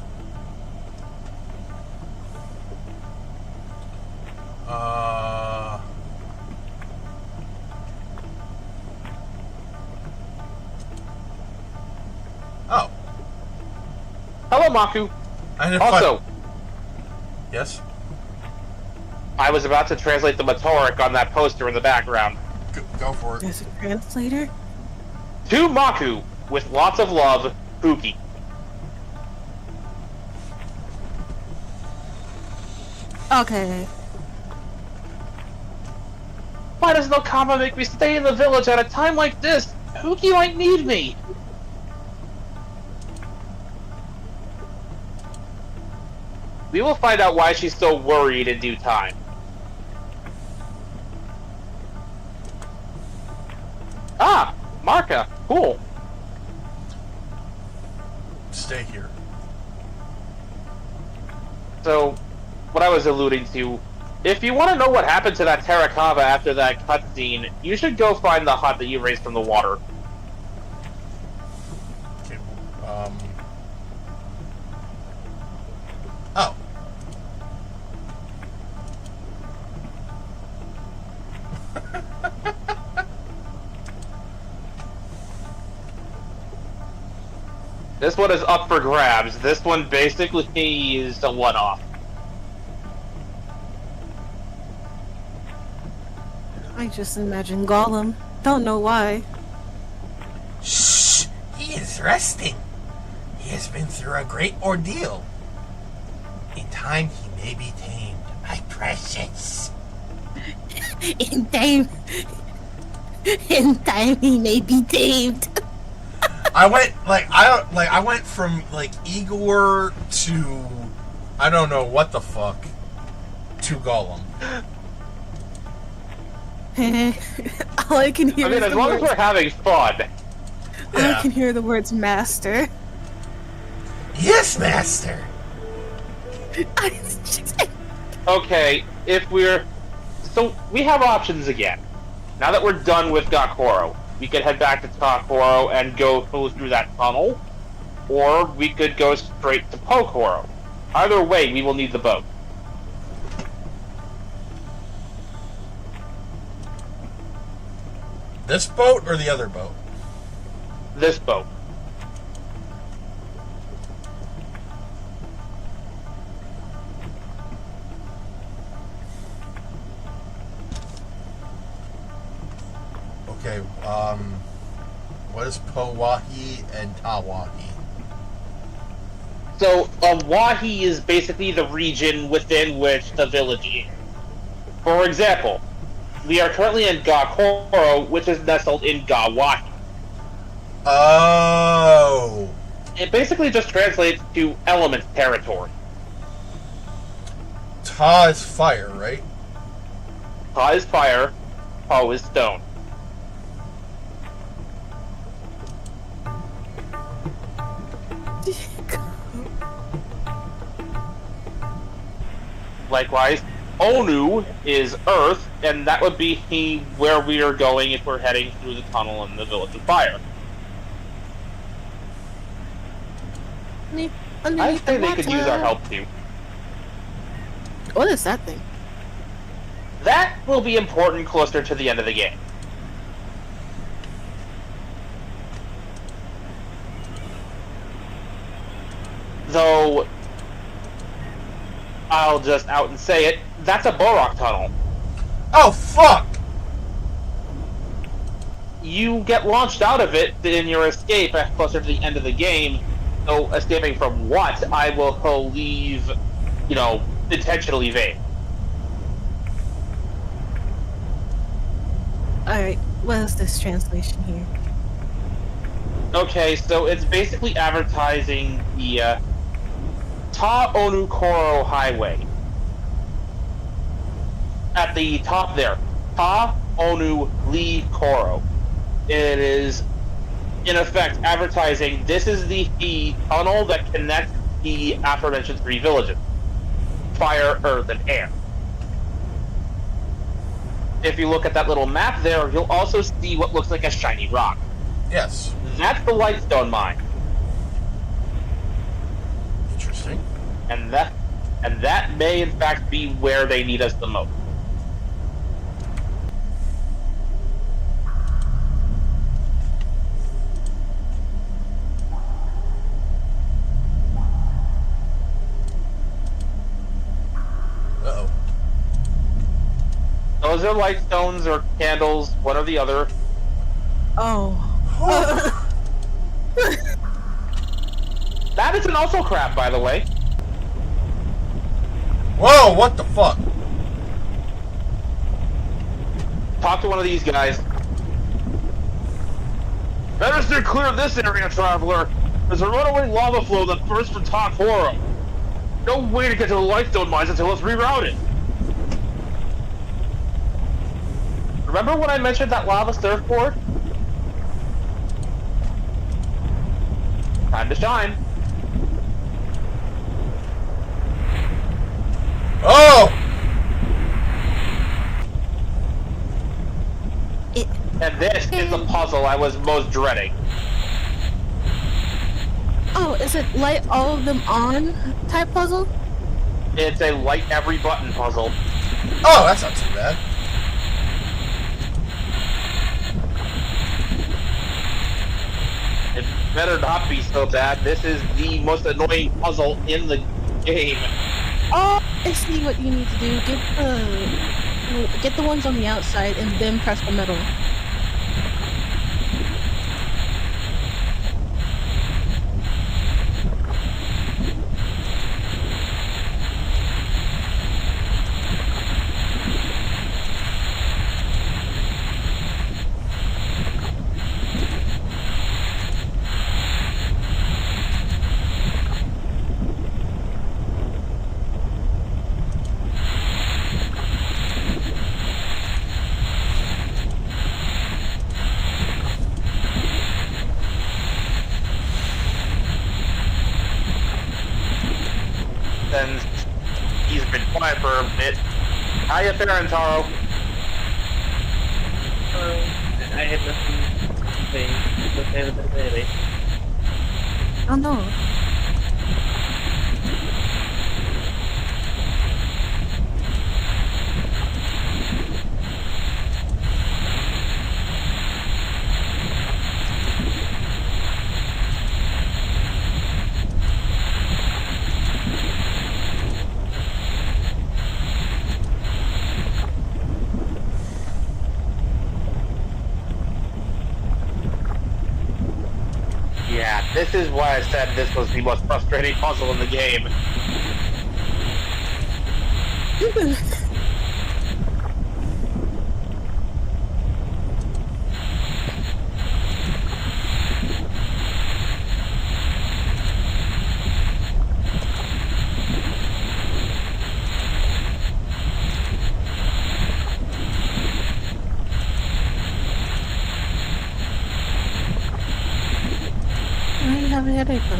Oh. Hello, Maku. I didn't Also, yes? I was about to translate the Matoric on that poster in the background. Go for it. There's a translator. To Maku, with lots of love, Pookie. Okay. Why does Nokama make me stay in the village at a time like this? Pookie might need me. We will find out why she's so worried in due time. Ah, Marka, cool. Stay here. So, what I was alluding to, if you want to know what happened to that Terracotta after that cutscene, you should go find the hut that you raised from the water. Okay, oh. This one is up for grabs. This one basically is a one-off. I just imagine Gollum. Don't know why. Shh! He is resting. He has been through a great ordeal. In time, he may be tamed. My precious. In time he may be tamed. I went from like Igor to I don't know what the fuck to Gollum. All I can hear I mean, is as the long as words, we're having fun. all I can hear the words master. Yes, master. Okay, if we're... So, we have options again. Now that we're done with Gakoro, we could head back to Takoro and go through that tunnel, or we could go straight to Pokoro. Either way, we will need the boat. This boat or the other boat? This boat. Okay, what is Powahi and Tawahi? So, Wahi is basically the region within which the village is. For example, we are currently in Gakoro, which is nestled in Gawahi. Oh. It basically just translates to element territory. Ta is fire, right? Pa is fire, Po is stone. Likewise, Onu is earth, and that would be where we are going if we're heading through the tunnel in the Village of Fire. I Underneath think the they could use our water. help too. What is that thing? That will be important closer to the end of the game. Though, I'll just out and say it, that's a Borok tunnel. Oh, fuck! You get launched out of it in your escape closer to the end of the game. So, escaping from what, I will leave, intentionally vague. Alright, what is this translation here? Okay, so it's basically advertising the Ta Onu Koro Highway. At the top there, Ta Onu Li Koro. It is, in effect, advertising this is the tunnel that connects the aforementioned three villages: fire, earth, and air. If you look at that little map there, you'll also see what looks like a shiny rock. Yes. That's the Lightstone Mine. Interesting. And that may in fact be where they need us the most. Uh-oh. So Those are light stones or candles, one or the other. Oh. That isn't also crap, by the way. Whoa, what the fuck? Talk to one of these guys. Better steer clear of this area, traveler. There's a runaway lava flow that bursts from Top Horror. No way to get to the Lightstone mines until it's rerouted. Remember when I mentioned that lava surfboard? Time to shine. Oh! And this is the puzzle I was most dreading. Oh, is it light all of them on type puzzle? It's a light every button puzzle. Oh, that's not too bad. It better not be so bad. This is the most annoying puzzle in the game. Oh, I see what you need to do. Get the ones on the outside and then press the middle. Then he's been quiet for a bit. Hiya, Ferentaro. I had nothing to say. Nothing to say. Oh no. Yeah, this is why I said this was the most frustrating puzzle in the game. I have a headache though.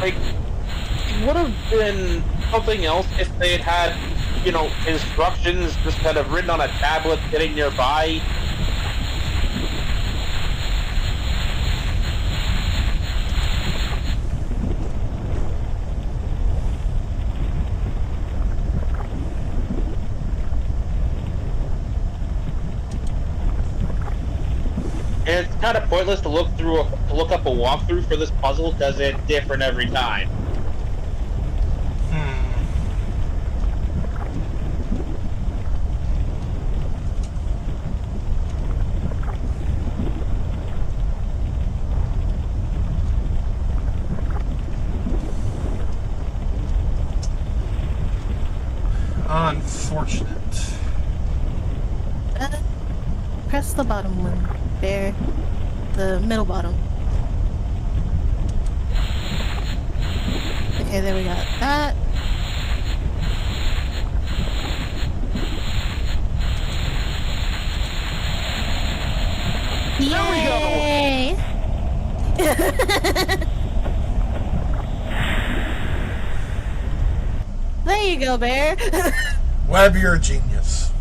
Like, it would have been something else if they had had, you know, instructions just kind of written on a tablet sitting nearby. And it's kind of pointless to look up a walkthrough for this puzzle because it's different every time. Unfortunate. Press the bottom one. There. The middle bottom. Okay, there we got that. Yay! There you go, Bear. Webb, you're a genius.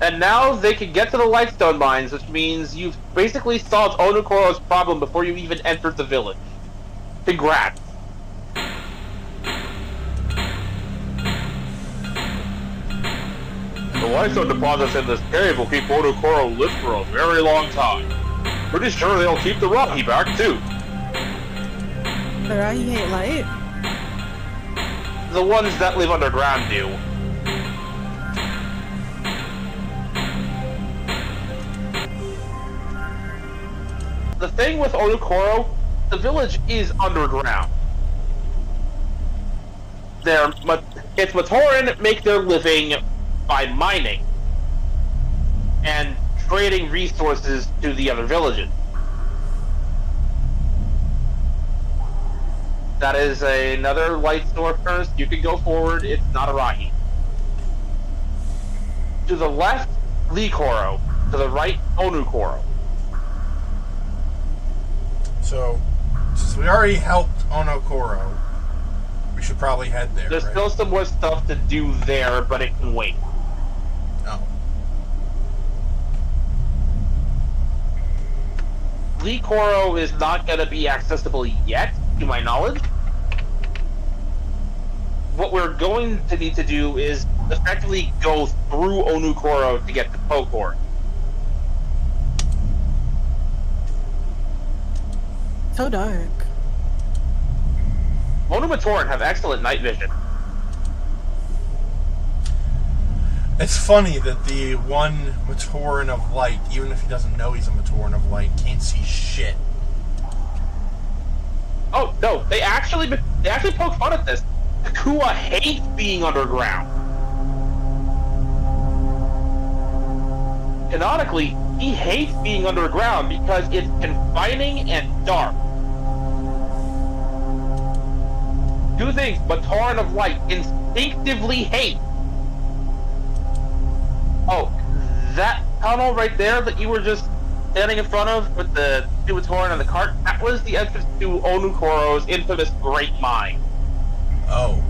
And now they can get to the Lightstone mines, which means you've basically solved Onokoro's problem before you even entered the village. Congrats. The Lightstone deposits in this cave will keep Onokoro lit for a very long time. Pretty sure they'll keep the Rocky back, too. The Rocky hate light. the ones that live underground do. The thing with Onukoro, the village is underground. Its Matoran make their living by mining and trading resources to the other villages. That is another light store first. You can go forward. It's not Arahi. To the left, Likoro. To the right, Onukoro. So, since we already helped Onokoro, we should probably head there. There's right? still some more stuff to do there, but it can wait. Oh. Likoro is not going to be accessible yet, to my knowledge. What we're going to need to do is effectively go through Onukoro to get to Pokor. So dark. Onumatoran have excellent night vision. It's funny that the one Matoran of light, even if he doesn't know he's a Matoran of light, can't see shit. Oh no, they actually poke fun at this. Takua hates being underground. Canonically, he hates being underground because it's confining and dark. Two things Matoran of Light instinctively hate. Oh, that tunnel right there that you were just standing in front of with the two Matoran and the cart, that was the entrance to Onukoro's infamous Great Mine. Oh.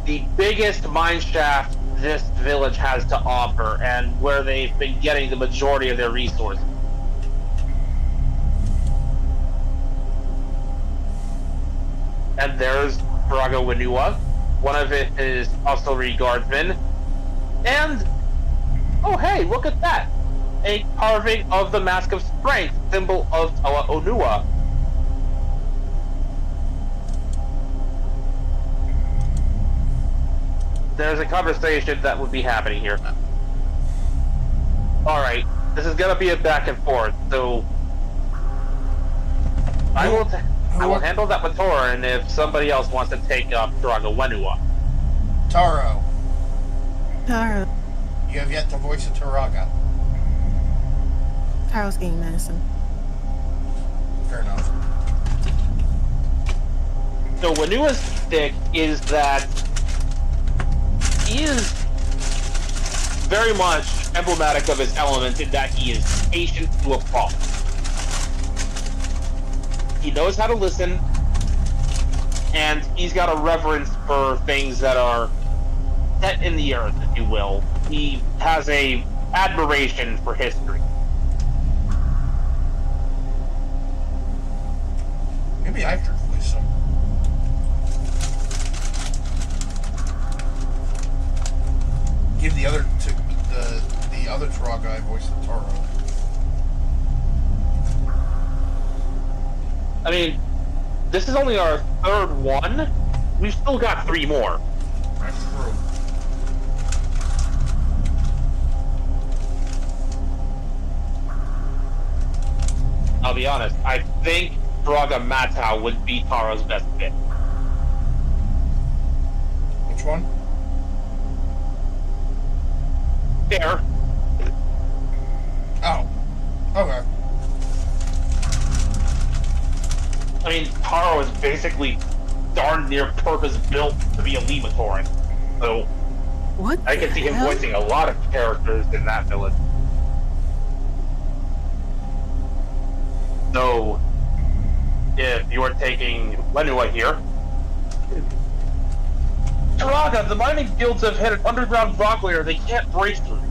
The biggest mine shaft this village has to offer, and where they've been getting the majority of their resources. And there's Braga Winua, one of it is auxiliary guardsmen. And, oh hey, look at that! A carving of the Mask of Strength, symbol of Tawa Onua. There's a conversation that would be happening here. Alright, this is gonna be a back and forth, so I will handle that with Tora, and if somebody else wants to take up Draga Wenua. Taro, Taro. you have yet to voice a Taraga. Taro's getting medicine. Fair enough. So Wenua's stick is that he is very much emblematic of his element in that he is patient to a fault. He knows how to listen, and he's got a reverence for things that are set in the earth, if you will. He has a admiration for history. Maybe I should voice him. Give the other the other Taraga I voiced the Taro. I mean, this is only our third one. We've still got 3 more. That's true. I'll be honest, I think Draga Matau would be Taro's best fit. Which one? Fair. Oh. Okay. I mean, Taro is basically darn near purpose-built to be a Lematoran. So, What? I can see him hell? voicing a lot of characters in that village. So, if you are taking Wenua here, Taraga, the mining guilds have hit an underground rock layer they can't break through.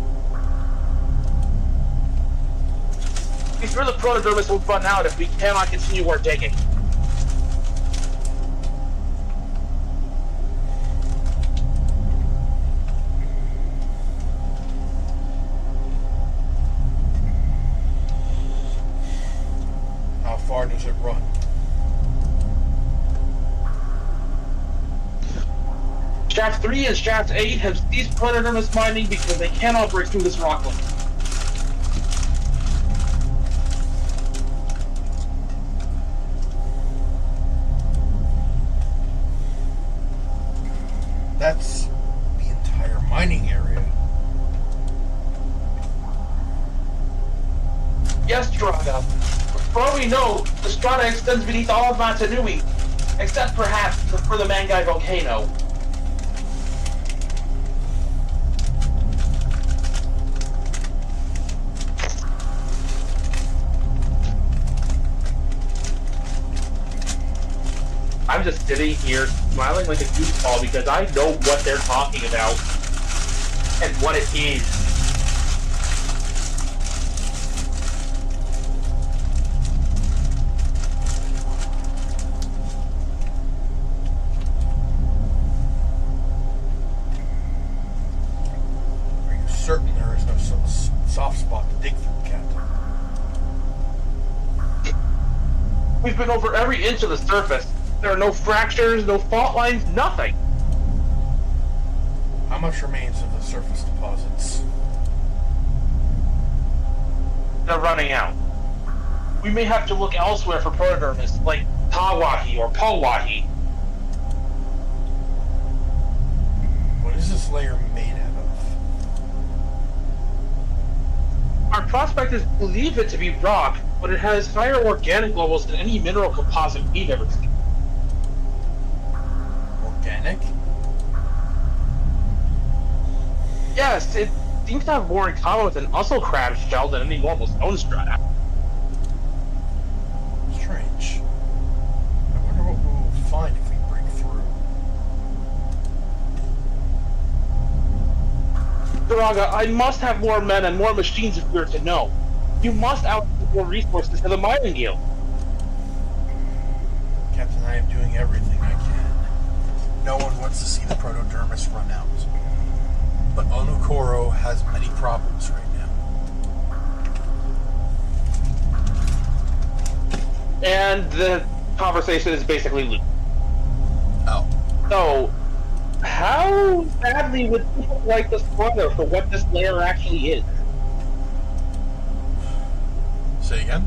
Before the protodermis will run out if we cannot continue our digging. How far does it run? Shaft 3 and Shaft 8 have ceased protodermis mining because they cannot break through this rock limb. That's the entire mining area. Yes, Draga. For all we know, the strata extends beneath all of Matanui, except perhaps for the Mangai volcano. I'm just sitting here smiling like a goofball because I know what they're talking about and what it is. Are you certain there is no soft spot to dig through, Captain? We've been over every inch of the surface. There are no fractures, no fault lines, nothing. How much remains of the surface deposits? They're running out. We may have to look elsewhere for protodermis, like Tawahi or Palwahi. What is this layer made out of? Our prospectors believe it to be rock, but it has higher organic levels than any mineral composite we've ever seen. Organic? Yes, it seems to have more in common with an mussel crab shell than any normal stone strata. Strange. I wonder what we will find if we break through. Duraga, I must have more men and more machines if we are to know. You must allocate more resources to the mining guild. Captain, I am doing everything I can. No one wants to see the protodermis run out. But Onukoro has many problems right now. And the conversation is basically loose. Oh. So, how badly would people like the spoiler for what this layer actually is? Say again?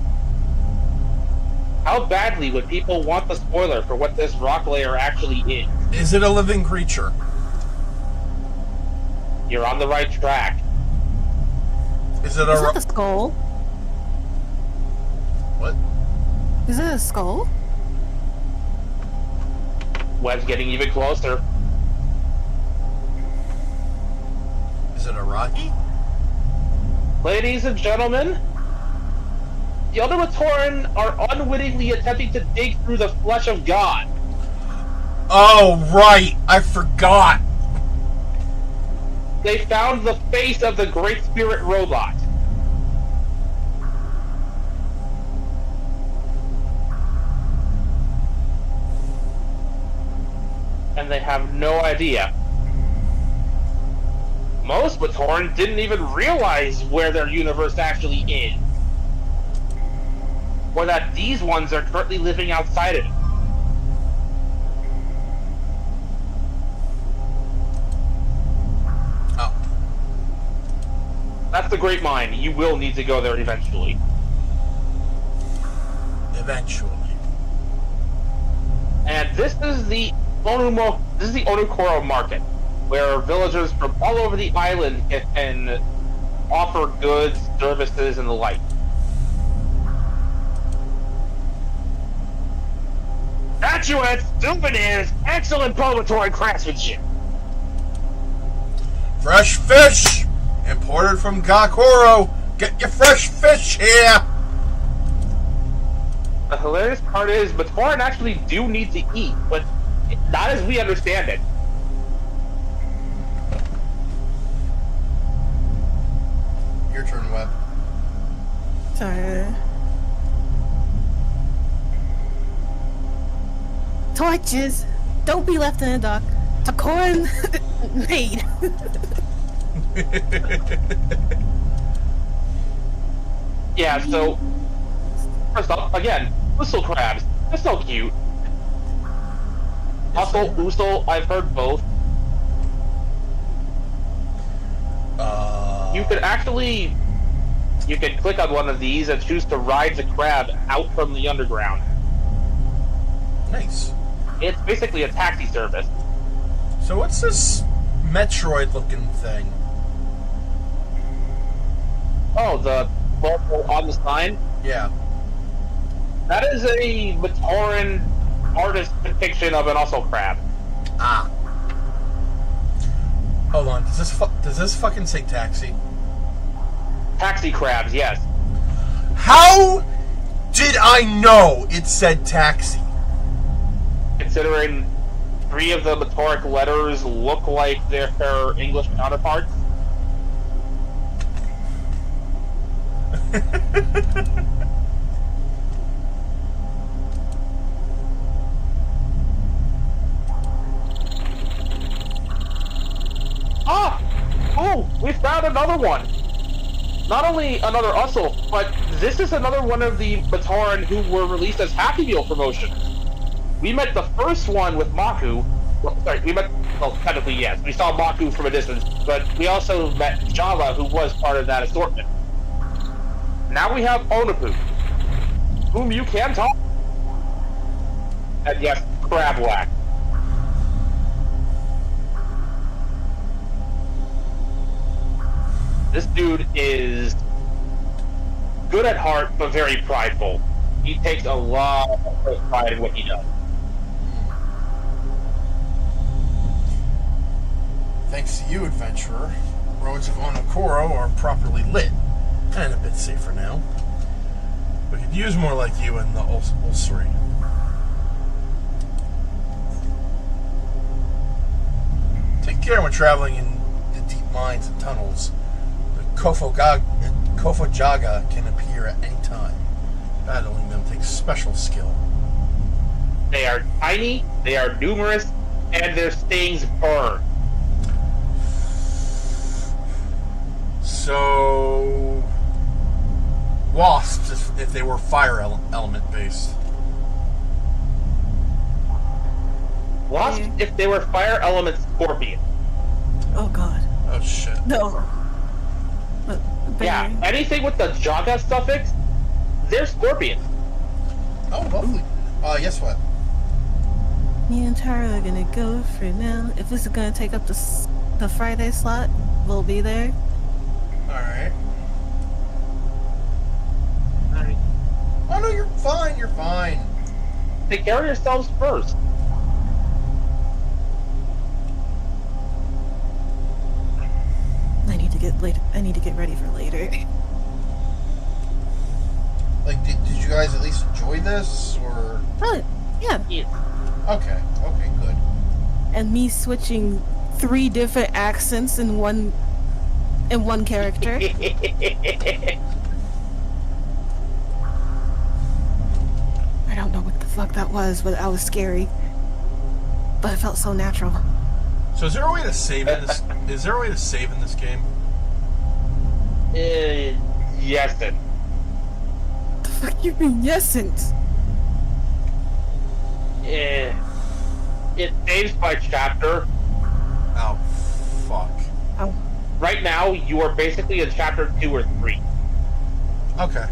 How badly would people want the spoiler for what this rock layer actually is? Is it a living creature? You're on the right track. Is it Is a... that a skull? What? Is it a skull? Webb's getting even closer. Is it a Rocky? Ladies and gentlemen, the Ultimatoran are unwittingly attempting to dig through the flesh of God. Oh, right! I forgot! They found the face of the Great Spirit robot. And they have no idea. Most Matoran didn't even realize where their universe actually is. Or that these ones are currently living outside of it. Oh. That's the Great Mind. You will need to go there eventually. Eventually. And this is the Onukoro market, where villagers from all over the island can offer goods, services, and the like. Statuettes, souvenirs, excellent promontory craftsmanship. Fresh fish! Imported from Gakoro! Get your fresh fish here! The hilarious part is, Matoran actually do need to eat, but not as we understand it. Your turn, Webb. Sorry. Torches! Don't be left in the dark. Takoran made. Yeah, so first off, again, whistle crabs. They're so cute. Also, Uso, I've heard both. You could actually, you could click on one of these and choose to ride the crab out from the underground. Nice. It's basically a taxi service. So what's this Metroid-looking thing? Oh, the logo on the sign? Yeah. That is a Matoran artist depiction of an also crab. Ah. Hold on. Does this fucking say taxi? Taxi crabs, yes. How did I know it said taxi? Considering 3 of the Matoric letters look like their English counterparts. Ah! Oh, we found another one! Not only another Ussel, but this is another one of the Matoran who were released as Happy Meal promotions. We met the first one with Maku. Well, sorry, well, technically yes, we saw Maku from a distance, but we also met Java, who was part of that assortment. Now we have Onapu, whom you can talk. And yes, Crabwhack. This dude is good at heart, but very prideful. He takes a lot of pride in what he does. Thanks to you, adventurer, roads of Onokoro are properly lit and a bit safer now. We could use more like you in the Ulcery. Take care when traveling in the deep mines and tunnels. The Kofojaga can appear at any time. Battling them takes special skill. They are tiny, they are numerous, and their stings burn. So, wasps if they were fire element based. Wasps if they were fire element scorpion. Oh god. Oh shit. No. Yeah, anything with the Jaga suffix, they're scorpions. Oh, lovely. Guess what? Me and Tara are gonna go for now. If this is gonna take up the Friday slot, we'll be there. Alright. Oh no, you're fine, you're fine. Take care of yourselves first. I need to get ready for later. Like, did you guys at least enjoy this, or? Oh, yeah. Okay, good. And me switching 3 different accents in one character. I don't know what the fuck that was, but that was scary. But it felt so natural. So is there a way to save in this? Is there a way to save in this game? Yes, then. The fuck you mean yesn't? It saves by chapter. Oh, fuck. Oh, Right now, you are basically in chapter 2 or 3. Okay.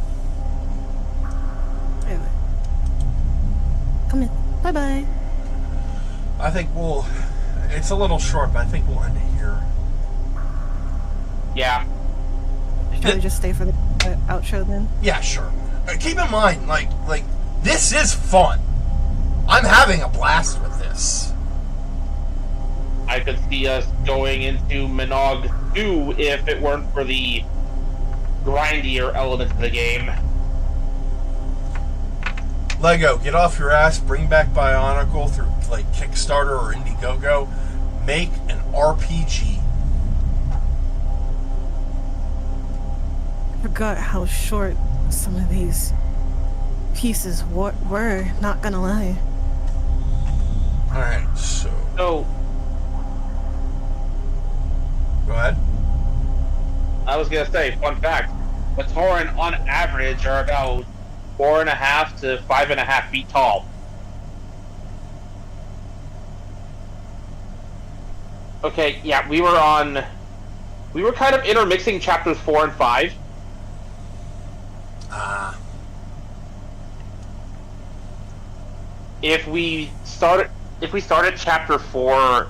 anyway. Come in. Bye bye. I think it's a little short, but I think we'll end it here. Yeah. Should we just stay for the outro then? Yeah, sure. Keep in mind, like this is fun. I'm having a blast with this. I could see us going into Minogue 2 if it weren't for the grindier elements of the game. Lego, get off your ass, bring back Bionicle through like Kickstarter or Indiegogo. Make an RPG. I forgot how short some of these pieces were, not gonna lie. Alright, so So, go ahead. I was gonna say, fun fact, Matoran on average are about 4.5 to 5.5 feet tall. Okay, yeah, we were on We were kind of intermixing chapters 4 and 5. Ah. If we started chapter 4,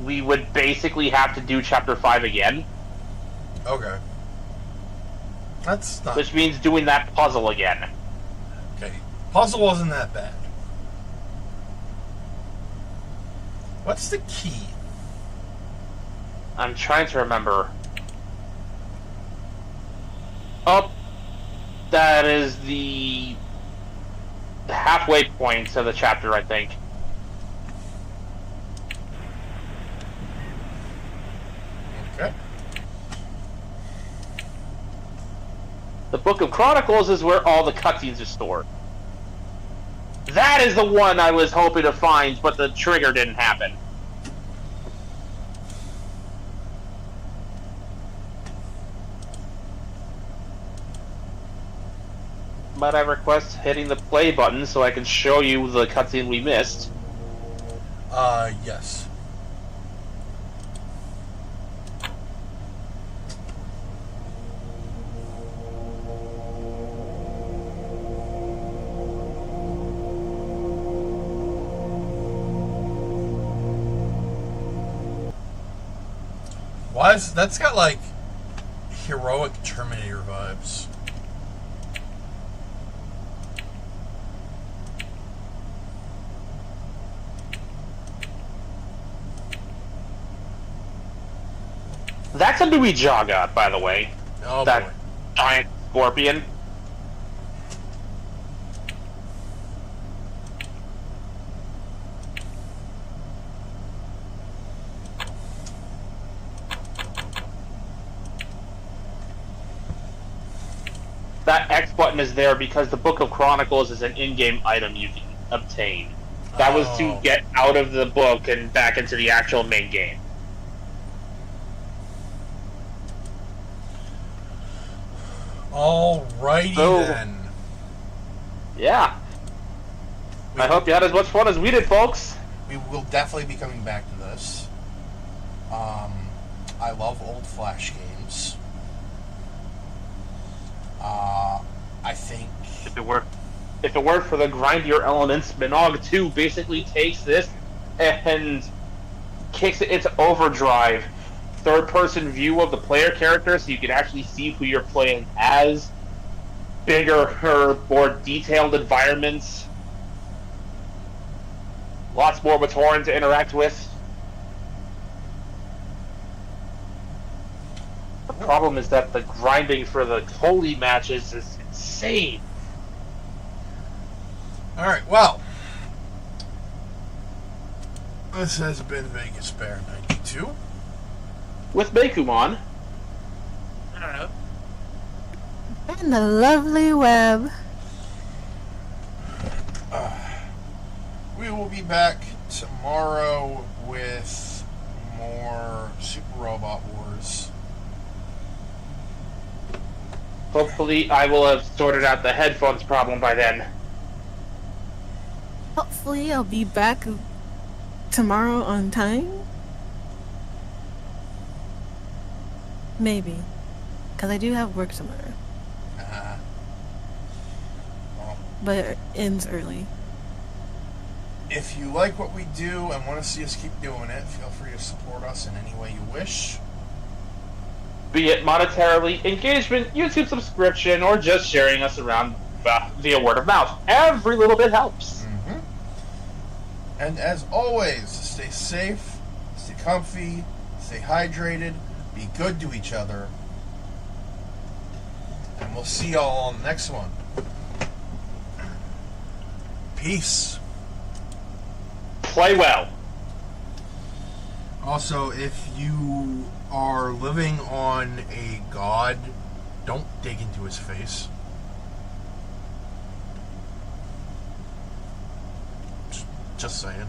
we would basically have to do chapter 5 again. Okay. That's not... Which means doing that puzzle again. Okay. Puzzle wasn't that bad. What's the key? I'm trying to remember. Oh, that is the halfway point of the chapter, I think. Okay. The Book of Chronicles is where all the cutscenes are stored. That is the one I was hoping to find, but the trigger didn't happen. But I request hitting the play button so I can show you the cutscene we missed. Yes. Why is that's got like heroic Terminator vibes? That's a Nui Jaga, by the way. Oh That boy. giant scorpion. That X button is there because the Book of Chronicles is an in-game item you can obtain. That was to Oh. get out of the book and back into the actual main game. Alrighty So- then. Yeah. We, I hope you had as much fun as we did, folks. we will definitely be coming back to this. I love old Flash games. I think If it weren't for the grindier elements, Minog 2 basically takes this and kicks it into overdrive. Third-person view of the player character, so you can actually see who you're playing as. Bigger, more detailed environments. Lots more Matoran to interact with. The problem is that the grinding for the holy matches is insane. Alright, well. This has been Vegas Bear 92. With Bakumon, I don't know. And the lovely web. We will be back tomorrow with more Super Robot Wars. hopefully I will have sorted out the headphones problem by then. Hopefully, I'll be back tomorrow on time. Maybe. Because I do have work tomorrow. Well, But it ends early. if you like what we do and want to see us keep doing it, feel free to support us in any way you wish. Be it monetarily, engagement, YouTube subscription, or just sharing us around via word of mouth. Every little bit helps. Mm-hmm. And as always, stay safe, stay comfy, stay hydrated, be good to each other. And we'll see y'all on the next one. Peace. Play well. Also, if you are living on a god, don't dig into his face. Just saying.